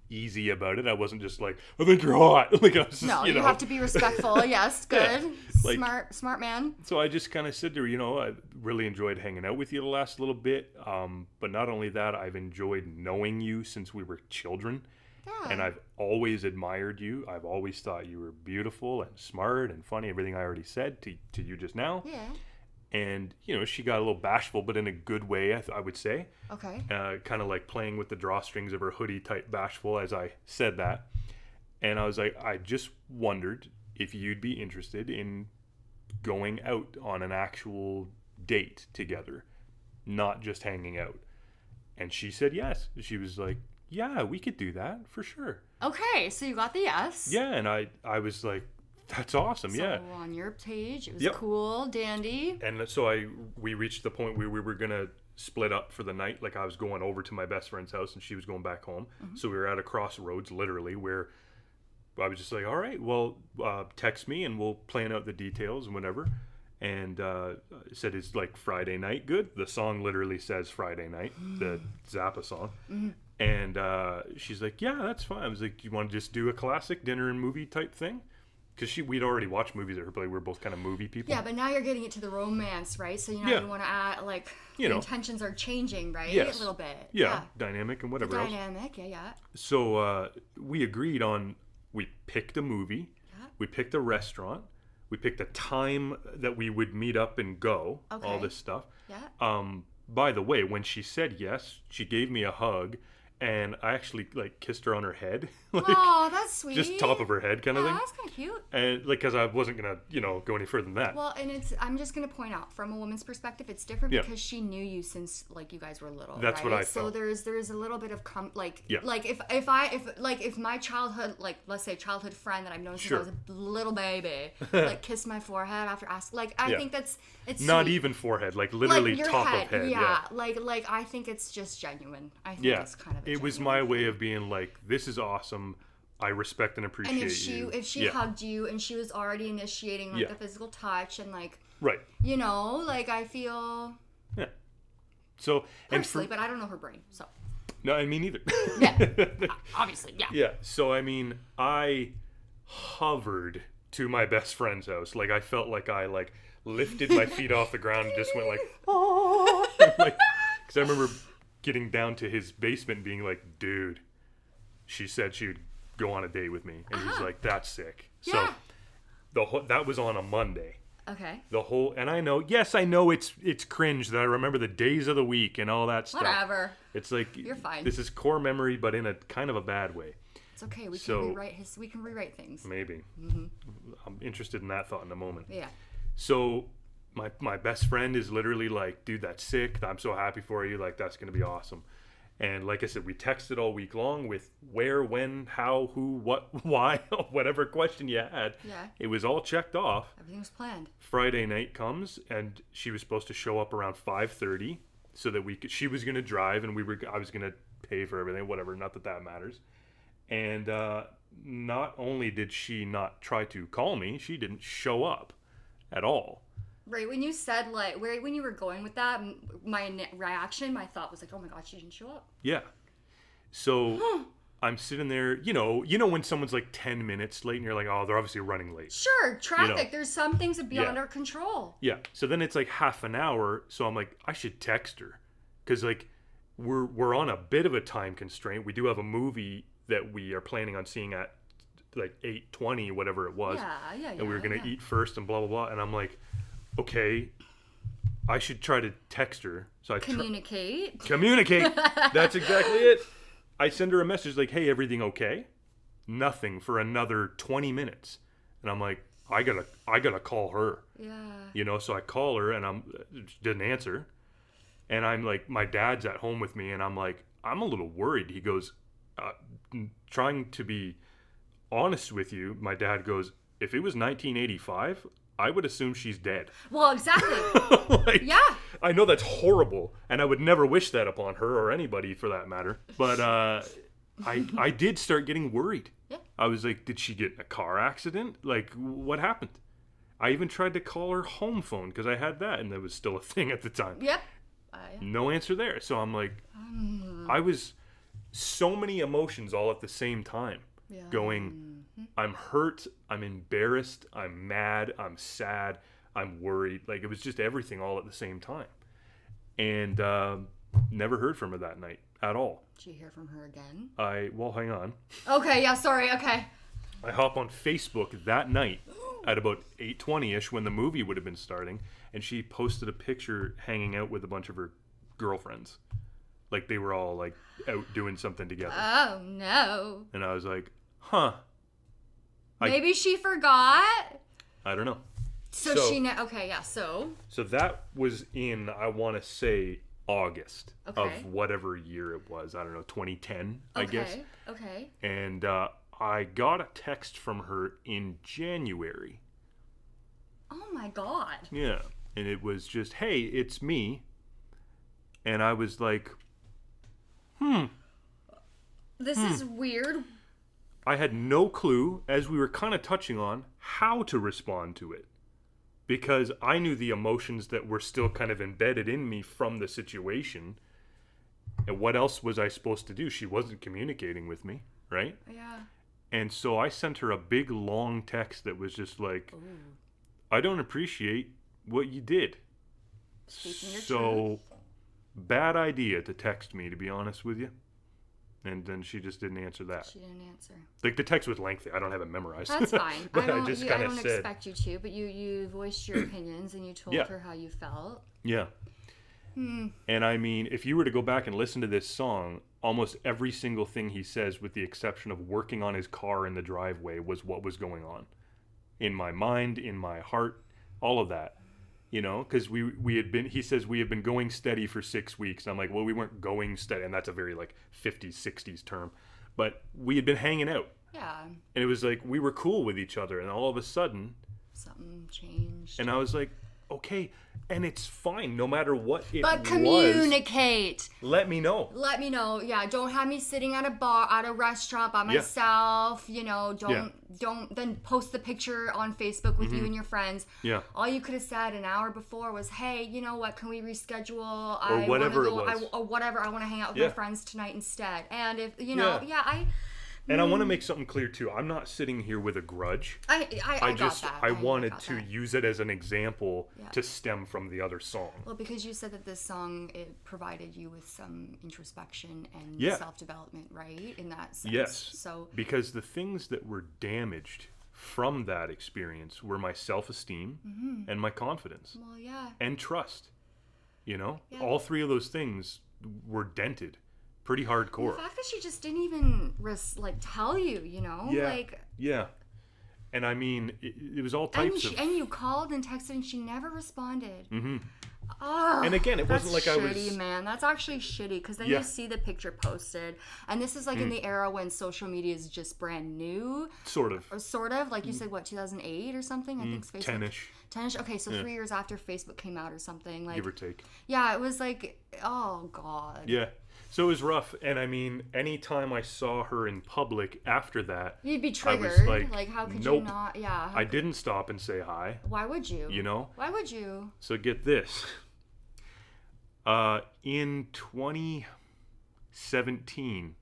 easy about it. I wasn't just like, I think you're hot. Like, I was just, you have to be respectful. Yes, good, smart man. So I just kind of said to her, you know, I really enjoyed hanging out with you the last little bit. But not only that, I've enjoyed knowing you since we were children. Yeah. And I've always admired you. I've always thought you were beautiful and smart and funny. Everything I already said to you just now. Yeah. And, you know, she got a little bashful, but in a good way, I would say. Okay. Kind of like playing with the drawstrings of her hoodie type bashful as I said that. And I was like, I just wondered if you'd be interested in going out on an actual date together, not just hanging out. And she said yes. She was like, yeah, we could do that for sure. Okay, so you got the yes. Yeah, and I was like, that's awesome. So yeah. on your page, it was cool, dandy. And so we reached the point where we were gonna split up for the night. Like I was going over to my best friend's house and she was going back home. Mm-hmm. So we were at a crossroads, literally, where I was just like, all right, well, text me and we'll plan out the details and whatever. And said it's like Friday night. Good. The song literally says Friday night, the Zappa song. Mm-hmm. And she's like, yeah, that's fine. I was like, you want to just do a classic dinner and movie type thing? Because we'd already watched movies at her place. We're both kind of movie people. Yeah, but now you're getting it to the romance, right? So you want to add, like, the intentions are changing, right? Yes. A little bit. Yeah, dynamic and whatever else. Dynamic, yeah. So we agreed on, we picked a movie, we picked a restaurant, we picked a time that we would meet up and go, all this stuff. Yeah. By the way, when she said yes, she gave me a hug. And I actually like kissed her on her head. Like, oh, that's sweet. Just top of her head kind of thing. That's kind of cute. And like, because I wasn't going to, go any further than that. Well, and I'm just going to point out, from a woman's perspective, it's different because she knew you since like you guys were little. That's what I felt. So there's a little bit of like if my childhood, like let's say childhood friend that I've known since I was a little baby, like kissed my forehead after asking, like I think it's not sweet. Even forehead, like literally like top of head. Yeah, like I think it's just genuine. I think it's kind of. It was my way of being like, this is awesome. I respect and appreciate you. And if she hugged you and she was already initiating like the physical touch and like, right, like I feel. Yeah. So personally, but I don't know her brain, so. No, I mean neither. Yeah. Obviously, yeah. Yeah. So I mean, I hovered to my best friend's house. Like I felt like I lifted my feet off the ground and just went like, oh, like, because I remember getting down to his basement and being like, dude, she said she would go on a date with me. And he's like, that's sick. Yeah. So that was on a Monday. Okay. And I know it's cringe that I remember the days of the week and all that stuff. Whatever. It's like, you're fine. This is core memory, but in a kind of a bad way. It's okay. We can rewrite things. Maybe. Mm-hmm. I'm interested in that thought in a moment. Yeah. So my best friend is literally like, dude, that's sick. I'm so happy for you. Like, that's going to be awesome. And like I said, we texted all week long with where, when, how, who, what, why, whatever question you had. Yeah. It was all checked off. Everything was planned. Friday night comes, and she was supposed to show up around 5:30 so that she was going to drive, and I was going to pay for everything, whatever. Not that matters. And not only did she not try to call me, she didn't show up at all. Right, when you said, like, when you were going with that, my reaction, my thought was like, oh my God, she didn't show up. Yeah. So I'm sitting there, you know when someone's like 10 minutes late and you're like, oh, they're obviously running late. Sure, traffic, there's some things that beyond our control. Yeah, so then it's like half an hour, so I'm like, I should text her. Because, like, we're on a bit of a time constraint. We do have a movie that we are planning on seeing at like 8:20, whatever it was. Yeah. And we were going to eat first and blah, blah, blah. And I'm like, okay, I should try to text her. So I Communicate. That's exactly it. I send her a message like, hey, everything okay? Nothing for another 20 minutes. And I'm like, I gotta call her. Yeah. So I call her and she didn't answer. And I'm like, my dad's at home with me and I'm like, I'm a little worried. He goes, trying to be honest with you, my dad goes, if it was 1985, I would assume she's dead. Well, exactly. Yeah. I know that's horrible, and I would never wish that upon her or anybody for that matter. But I did start getting worried. Yeah. I was like, did she get in a car accident? Like, what happened? I even tried to call her home phone because I had that, and that was still a thing at the time. Yep. No answer there. So I'm like, I was so many emotions all at the same time. Yeah. Going, I'm hurt, I'm embarrassed, I'm mad, I'm sad, I'm worried. Like, it was just everything all at the same time. And never heard from her that night at all. Did you hear from her again? Well, hang on. Okay, yeah, sorry, okay. I hop on Facebook that night at about 8:20ish when the movie would have been starting, and she posted a picture hanging out with a bunch of her girlfriends. Like, they were all, like, out doing something together. Oh, no. And I was like, huh. Maybe she forgot? I don't know. So okay, yeah, so. So that was in, I want to say, August of Okay. whatever year it was. I don't know, 2010, I guess. Okay. And I got a text from her in January. Oh, my God. Yeah. And it was just, hey, it's me. And I was like, This is weird. I had no clue, as we were kind of touching on, how to respond to it. Because I knew the emotions that were still kind of embedded in me from the situation. And what else was I supposed to do? She wasn't communicating with me, right? Yeah. And so I sent her a big, long text that was just like, I don't appreciate what you did. Speaking your So, bad idea to text me, to be honest with you. And then she just didn't answer that. She didn't answer. Like, the text was lengthy. I don't have it memorized. That's fine. But I don't said, expect you to, but you voiced your opinions and you told her how you felt. Yeah. And I mean, if you were to go back and listen to this song, almost every single thing he says, with the exception of working on his car in the driveway, was what was going on. In my mind, in my heart, all of that. You know, because he says we had been going steady for 6 weeks. And I'm like, well, we weren't going steady. And that's a very like 50s, 60s term. But we had been hanging out. Yeah. And it was like, we were cool with each other. And all of a sudden, something changed. And I was like, okay, and it's fine no matter what it But communicate. Let me know. Let me know. Yeah, don't have me sitting at a bar, at a restaurant by myself. You know, don't then post the picture on Facebook with you and your friends. Yeah. All you could have said an hour before was, hey, you know what, can we reschedule? Or whatever it was. I want to hang out with my friends tonight instead. And if, you know, And I want to make something clear too. I'm not sitting here with a grudge. I wanted to use it as an example to stem from the other song. Well, because you said that this song, it provided you with some introspection and self-development, right? In that sense. Yes. So because the things that were damaged from that experience were my self-esteem and my confidence. Well, yeah. And trust. You know, all three of those things were dented. Pretty hardcore. The fact that she just didn't even tell you, you know, yeah. And I mean, it was all types of. And you called and texted, and she never responded. Mm-hmm. Oh, and again, it wasn't like I was. Shitty, man. That's actually shitty because then you see the picture posted, and this is like in the era when social media is just brand new. Sort of. Like you said, what, 2008 or something? I think Facebook. 10ish. Okay, so 3 years after Facebook came out or something, like. Give or take. Yeah, it was like, oh god. Yeah. So it was rough, and I mean, anytime I saw her in public after that, you'd be triggered. I was like, how could you not? Yeah. I didn't stop and say hi. Why would you? You know? Why would you? So get this. In 2017,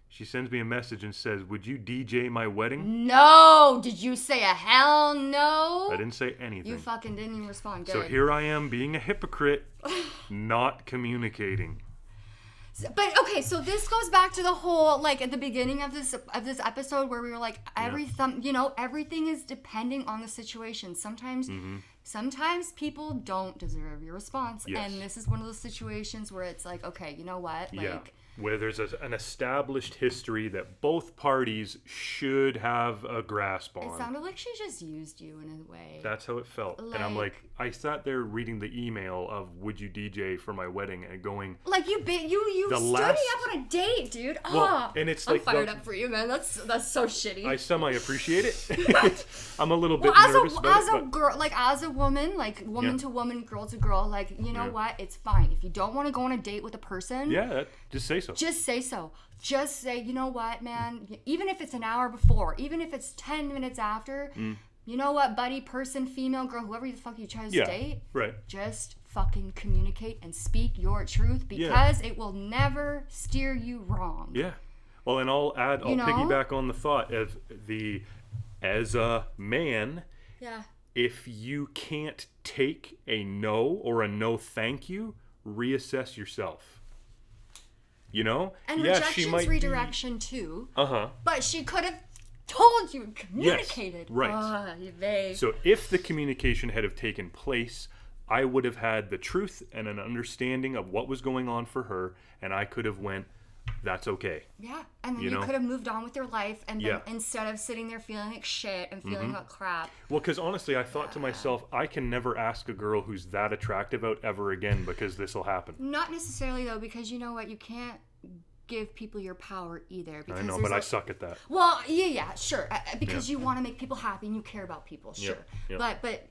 she sends me a message and says, "Would you DJ my wedding?" No! Did you say a hell no? I didn't say anything. You fucking didn't even respond. Good. So here I am being a hypocrite, not communicating. But okay, so this goes back to the whole, like, at the beginning of this episode where we were like, everything is depending on the situation. Sometimes people don't deserve your response, and this is one of those situations where it's like, okay, you know what, like, where there's an established history that both parties should have a grasp on. It sounded like she just used you in a way. That's how it felt. And I'm like, I sat there reading the email of would you DJ for my wedding and going, like, you stood me up on a date, dude. And it's I'm like fired up for you, man. That's so shitty. I semi appreciate it. I'm a little bit nervous about it, girl, like, as a woman, like, woman to woman, girl to girl, like, you know what? It's fine. If you don't want to go on a date with a person, just say so. Just say so. Just say, you know what, man? Even if it's an hour before, even if it's 10 minutes after, you know what, buddy, person, female, girl, whoever the fuck you chose to date, just fucking communicate and speak your truth, because it will never steer you wrong. Yeah. Well, and I'll piggyback on the thought of as a man, if you can't take a no or a no thank you, reassess yourself. You know? And rejection's redirection too. But she could have told you and communicated. Yes, right. So if the communication had have taken place, I would have had the truth and an understanding of what was going on for her, and I could have went, that's okay. Yeah, and then you could have moved on with your life, and then instead of sitting there feeling like shit and feeling like crap. Well, because honestly, I thought to myself, I can never ask a girl who's that attractive out ever again because this will happen. Not necessarily, though, because you know what? You can't give people your power either. Because I know, but I suck at that. Well, sure. Because you want to make people happy and you care about people, sure. But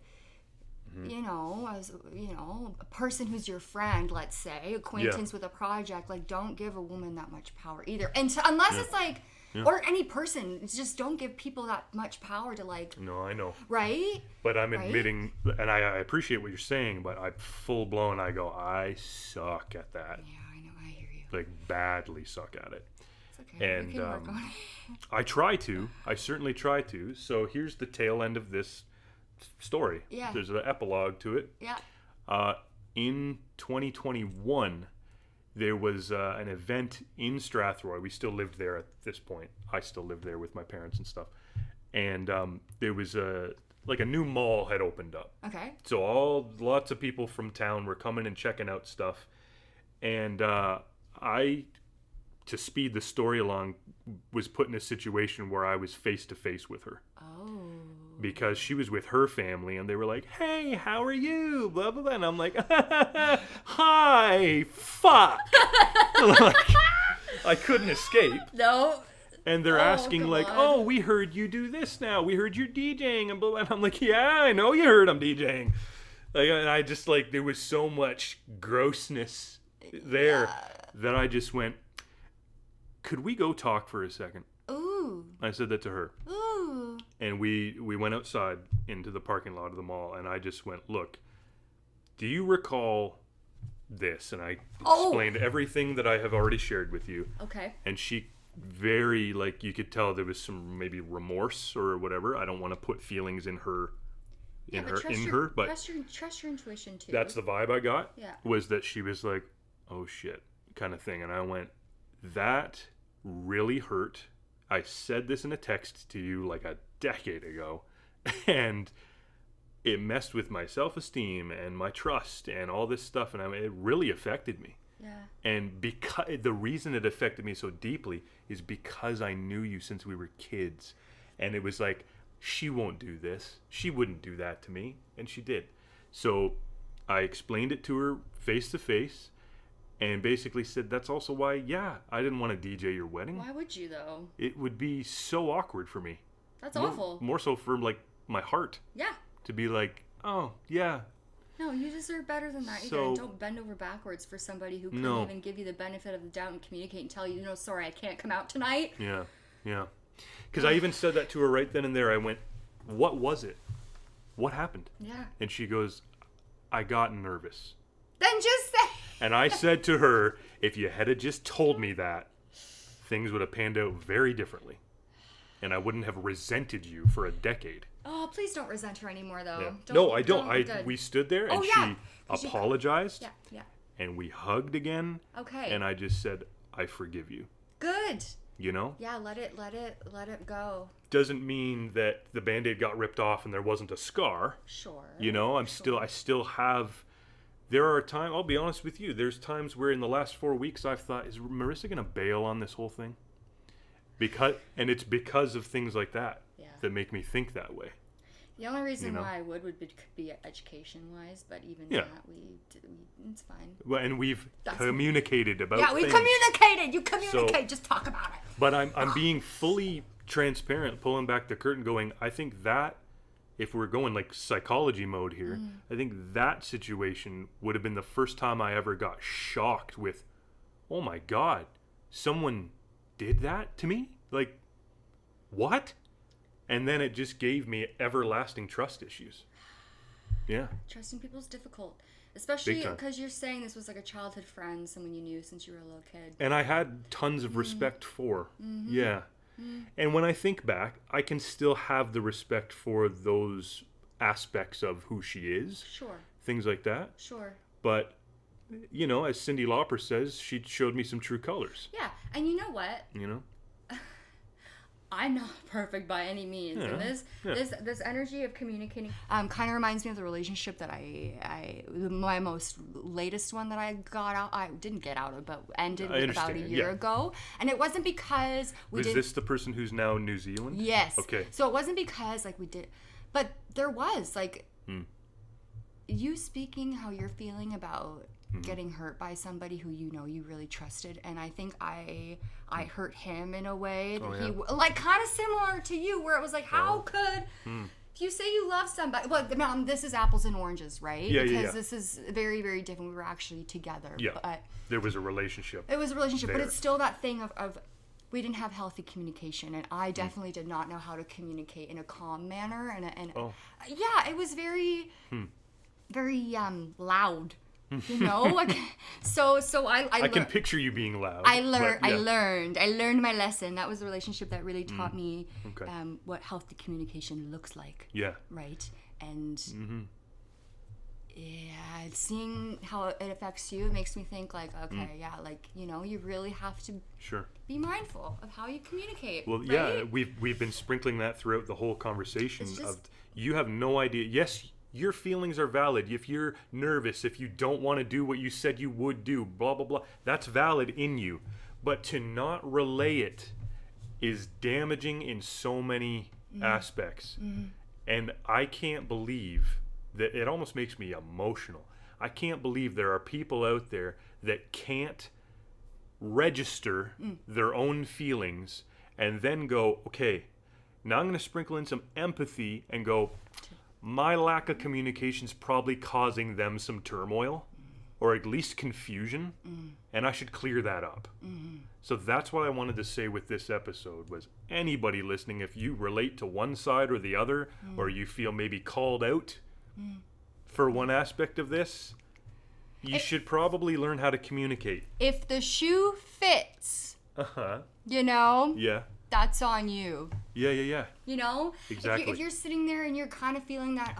you know, as a person who's your friend, let's say, acquaintance with a project, like, don't give a woman that much power either. And unless it's like, or any person, just don't give people that much power to, like. No, I know. Right? But I'm admitting, and I appreciate what you're saying, but I full blown, I go, I suck at that. Yeah, I know, I hear you. Like, badly suck at it. It's okay. And we can work on it. I certainly try to. So here's the tail end of this story. Yeah. There's an epilogue to it. Yeah. In 2021, there was an event in Strathroy. We still lived there at this point. I still lived there with my parents and stuff. And there was a new mall had opened up. Okay. So lots of people from town were coming and checking out stuff. And I, to speed the story along, was put in a situation where I was face to face with her. Oh. Because she was with her family, and they were like, "Hey, how are you?" Blah blah blah. And I'm like, "Hi, fuck." Like, I couldn't escape. No. And they're asking like, "Oh, we heard you do this now. We heard you're DJing," and blah blah. And I'm like, "Yeah, I know you heard I'm DJing." Like, and I just like, there was so much grossness there that I just went, "Could we go talk for a second?" Ooh. I said that to her. Ooh. And we went outside into the parking lot of the mall, and I just went, "Look, do you recall this?" And I explained everything that I have already shared with you. Okay. And she very, like, you could tell there was some maybe remorse or whatever. I don't want to put feelings in her, but trust your intuition too. That's the vibe I got. Yeah. Was that she was like, "Oh shit," kind of thing. And I went, that really hurt. I said this in a text to you like a decade ago, and it messed with my self-esteem and my trust and all this stuff, and it really affected me. Yeah. And because the reason it affected me so deeply is because I knew you since we were kids, and it was like, she won't do this, she wouldn't do that to me, and she did. So I explained it to her face to face. And basically said, that's also why, I didn't want to DJ your wedding. Why would you, though? It would be so awkward for me. That's awful. More so for, like, my heart. Yeah. To be like, oh, yeah. No, you deserve better than that. So, don't bend over backwards for somebody who couldn't even give you the benefit of the doubt and communicate and tell you, no, sorry, I can't come out tonight. Yeah. Because I even said that to her right then and there. I went, what was it? What happened? Yeah. And she goes, I got nervous. Then just say. And I said to her, if you had just told me that, things would have panned out very differently. And I wouldn't have resented you for a decade. Oh, please don't resent her anymore, though. Yeah. No, I don't. We stood there, and she apologized. Yeah. and we hugged again. Okay. And I just said, I forgive you. Good. You know? Yeah, let it go. Doesn't mean that the Band-Aid got ripped off and there wasn't a scar. Sure. You know, I still have, there are times, I'll be honest with you, there's times where in the last 4 weeks I've thought, is Marisa going to bail on this whole thing? And it's because of things like that that make me think that way. The only reason why I would be education-wise, but even that, it's fine. Well, and we've communicated about we things. communicated. You communicate. Just talk about it. But I'm being fully transparent, pulling back the curtain, going, I think that, if we're going like psychology mode here, I think that situation would have been the first time I ever got shocked with, oh my God, someone did that to me? Like, what? And then it just gave me everlasting trust issues. Yeah. Trusting people is difficult. Especially because you're saying this was like a childhood friend, someone you knew since you were a little kid. And I had tons of respect for. Yeah. And when I think back, I can still have the respect for those aspects of who she is. Sure. Things like that. Sure. But, you know, as Cyndi Lauper says, she showed me some true colors. Yeah. And you know what? You know? I'm not perfect by any means, and this energy of communicating kind of reminds me of the relationship that my most latest one that I got out. I didn't get out of, but ended about a year ago, and it wasn't because was this the person who's now in New Zealand? Yes. Okay. So it wasn't because like we did, but there was like you speaking how you're feeling about getting hurt by somebody who you know you really trusted, and I think I hurt him in a way that he like kind of similar to you, where it was like, how could if you say you love somebody, well, this is apples and oranges, right? Because this is very, very different. We were actually together, but there was a relationship. It was a relationship, but it's still that thing of we didn't have healthy communication, and I definitely did not know how to communicate in a calm manner, and it was very very loud. You know, like, so I can picture you being loud. I learned my lesson. That was a relationship that really taught me what healthy communication looks like. Yeah. Right. And seeing how it affects you, it makes me think like, okay, like, you know, you really have to be mindful of how you communicate. Well, right? we've been sprinkling that throughout the whole conversation of you have no idea. Yes. Your feelings are valid. If you're nervous, if you don't want to do what you said you would do, blah, blah, blah, that's valid in you. But to not relay it is damaging in so many aspects. And I can't believe that, it almost makes me emotional. I can't believe there are people out there that can't register their own feelings and then go, okay, now I'm going to sprinkle in some empathy and go, my lack of communication is probably causing them some turmoil or at least confusion, and I should clear that up. So that's what I wanted to say with this episode was anybody listening, if you relate to one side or the other, or you feel maybe called out for one aspect of this, you should probably learn how to communicate. If the shoe fits, you know? Yeah. That's on you. Yeah. You know? Exactly. If you're sitting there and you're kind of feeling that,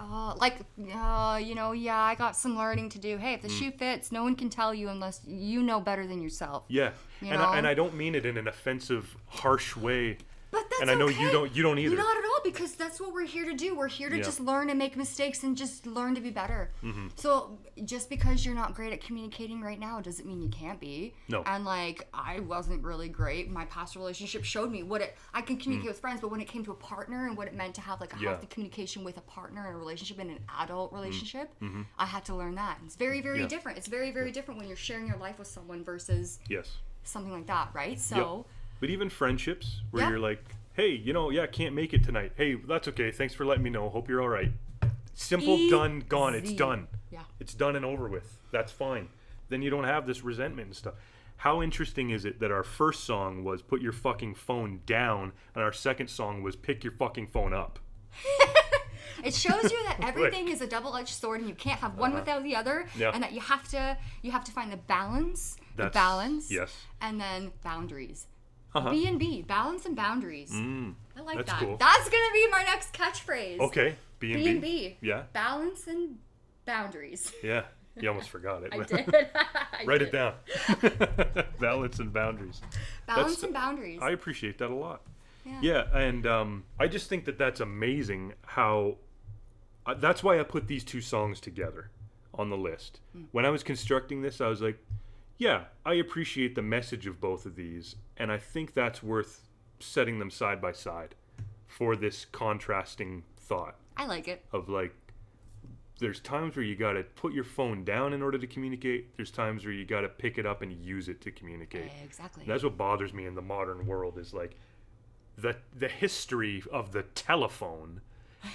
you know, I got some learning to do. Hey, if the shoe fits, no one can tell you unless you know better than yourself. Yeah. And I don't mean it in an offensive, harsh way. But that's I know you don't either. Not at all, because that's what we're here to do. We're here to just learn and make mistakes and just learn to be better. So just because you're not great at communicating right now doesn't mean you can't be. No. And like, I wasn't really great. My past relationship showed me I can communicate with friends, but when it came to a partner and what it meant to have like a healthy communication with a partner in a relationship, in an adult relationship, I had to learn that. It's very, very different. It's very, very different when you're sharing your life with someone versus something like that, right? So. But even friendships where you're like, hey, you know, can't make it tonight. Hey, that's okay. Thanks for letting me know. Hope you're all right. Simple, done, gone. It's done. Yeah. It's done and over with. That's fine. Then you don't have this resentment and stuff. How interesting is it that our first song was Put Your Fucking Phone Down and our second song was Pick Your Fucking Phone Up? It shows you that everything is a double-edged sword and you can't have one without the other, and that you have to find the balance. Yes. And then boundaries. B&B, balance and boundaries. I like that. Cool. That's going to be my next catchphrase. Okay, B&B. Yeah. Balance and boundaries. Yeah. You almost forgot it. I did. Write it down. Balance and boundaries. Balance and boundaries. I appreciate that a lot. Yeah, and I just think that that's amazing how... that's why I put these two songs together on the list. When I was constructing this, I was like, yeah, I appreciate the message of both of these, and I think that's worth setting them side by side for this contrasting thought. I like it. Of like, there's times where you got to put your phone down in order to communicate. There's times where you got to pick it up and use it to communicate. Exactly. That's what bothers me in the modern world is like the history of the telephone.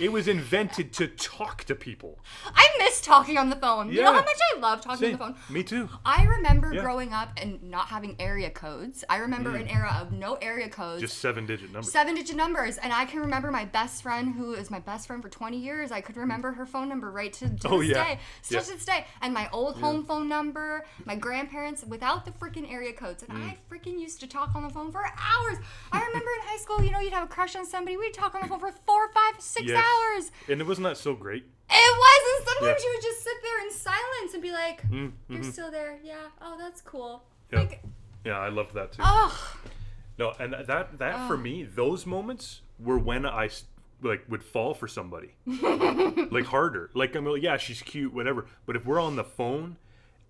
It was invented to talk to people. I miss talking on the phone. Yeah. You know how much I love talking on the phone? Me too. I remember growing up and not having area codes. I remember an era of no area codes. Just 7-digit numbers. 7-digit numbers. And I can remember my best friend, who is my best friend for 20 years. I could remember her phone number right to this day. Still to this day. And my old home phone number, my grandparents, without the freaking area codes. And I freaking used to talk on the phone for hours. I remember in high school, you'd have a crush on somebody. We'd talk on the phone for 4, 5, 6 hours. And it wasn't that so great. It was, and sometimes you would just sit there in silence and be like, you're still there. Yeah. Oh, that's cool. Yeah. Like, Yeah, I loved that too. oh. No, and that for me, those moments were when I like would fall for somebody. Like harder. Like I'm like, yeah, she's cute, whatever. But if we're on the phone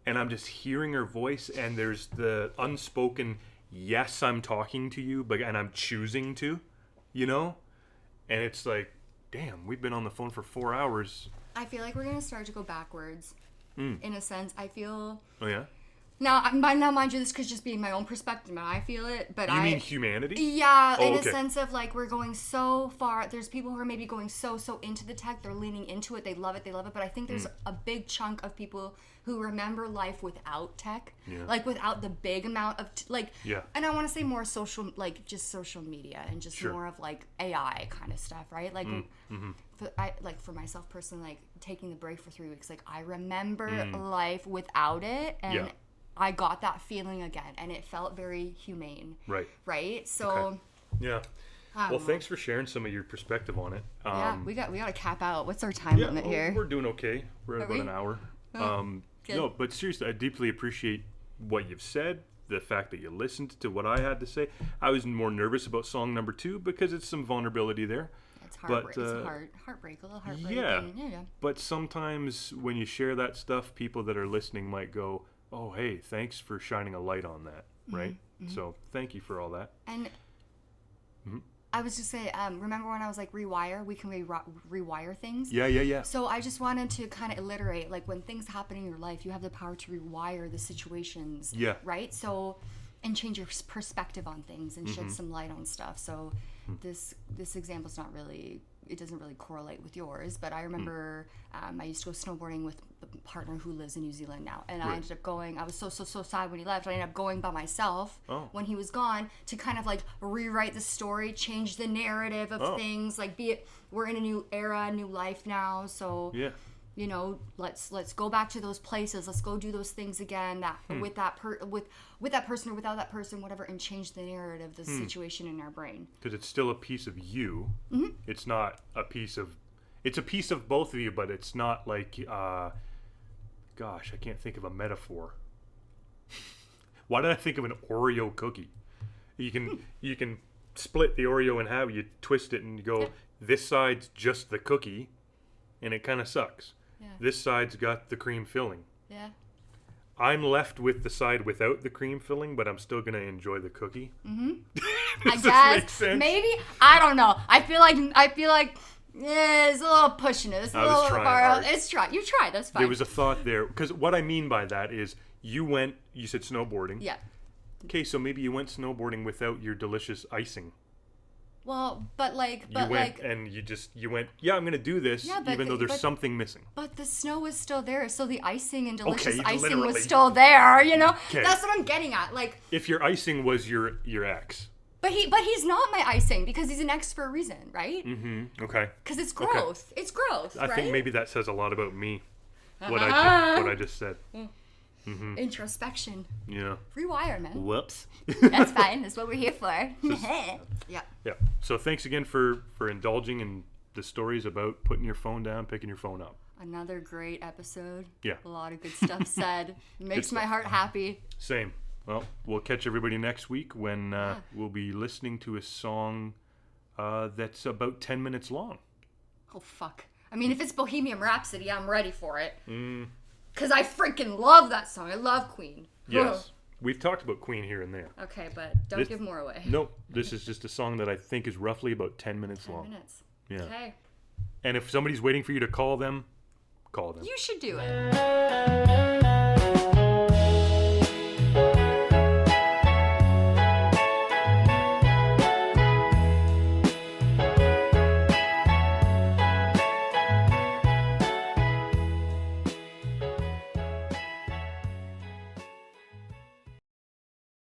and I'm just hearing her voice and there's the unspoken, yes, I'm talking to you, but and I'm choosing to, you know? And it's like, damn, we've been on the phone for 4 hours. I feel like we're going to start to go backwards. In a sense, I feel... Oh, yeah? Now, mind you, this could just be my own perspective, and I feel it, but You mean humanity? Yeah, Oh, in okay. a sense of, like, we're going so far. There's people who are maybe going so into the tech. They're leaning into it. They love it. But I think there's a big chunk of people who remember life without tech. Yeah. Like, without the big amount of, Yeah. And I want to say more social, like, just social media and just more of, like, AI kind of stuff, right? Like, for myself personally, like, taking the break for 3 weeks, like, I remember life without it, and I got that feeling again, and it felt very humane. Right? So... Okay. Yeah. Well, thanks for sharing some of your perspective on it. Yeah, we got to cap out. What's our time limit here? We're doing okay. We're at about an hour. No, but seriously, I deeply appreciate what you've said, the fact that you listened to what I had to say. I was more nervous about song number 2 because it's some vulnerability there. It's heartbreak. It's heartbreak, a little heartbreak. Yeah. But sometimes when you share that stuff, people that are listening might go, oh, hey, thanks for shining a light on that, right? So thank you for all that. And I was just saying, remember when I was like, rewire? We can rewire things? Yeah. So I just wanted to kind of alliterate, like, when things happen in your life, you have the power to rewire the situations, right? So, and change your perspective on things and shed some light on stuff. So this example's not really... It doesn't really correlate with yours, but I remember I used to go snowboarding with a partner who lives in New Zealand now, and I ended up going. I was so sad when he left. I ended up going by myself when he was gone to kind of like rewrite the story, change the narrative of things. Like, we're in a new era, new life now, so you know, let's go back to those places. Let's go do those things again. With that person or without that person, whatever, and change the narrative, the situation in our brain. Because it's still a piece of you. It's not a piece of... It's a piece of both of you, but it's not like... gosh, I can't think of a metaphor. Why did I think of an Oreo cookie? You can split the Oreo in half. You twist it and you go, this side's just the cookie, and it kind of sucks. Yeah. This side's got the cream filling. Yeah. I'm left with the side without the cream filling, but I'm still gonna enjoy the cookie. I guess maybe, I don't know. I feel like it's a little pushing it. It's a little far. You tried. That's fine. There was a thought there, because what I mean by that is you said snowboarding. Yeah. Okay, so maybe you went snowboarding without your delicious icing. Well, but you went, yeah, I'm going to do this, even though there's something missing. But the snow was still there, so the icing and delicious icing was still there, you know? Okay. That's what I'm getting at. Like, if your icing was your ex. But he's not my icing, because he's an ex for a reason, right? Okay. Because it's growth. Okay. It's growth, right? I think maybe that says a lot about me, what I just said. Introspection. Yeah. Rewire, man. Whoops. That's fine. That's what we're here for. Yeah. So thanks again for indulging in the stories about putting your phone down, picking your phone up. Another great episode. Yeah. A lot of good stuff said. Makes my heart happy. Same. Well, we'll catch everybody next week when we'll be listening to a song that's about 10 minutes long. Oh, fuck. I mean, if it's Bohemian Rhapsody, I'm ready for it. Because I freaking love that song. I love Queen. Yes. We've talked about Queen here and there. Okay, but don't give more away. Nope. This is just a song that I think is roughly about 10 minutes long. 10 minutes. Yeah. Okay. And if somebody's waiting for you to call them, call them. You should do it.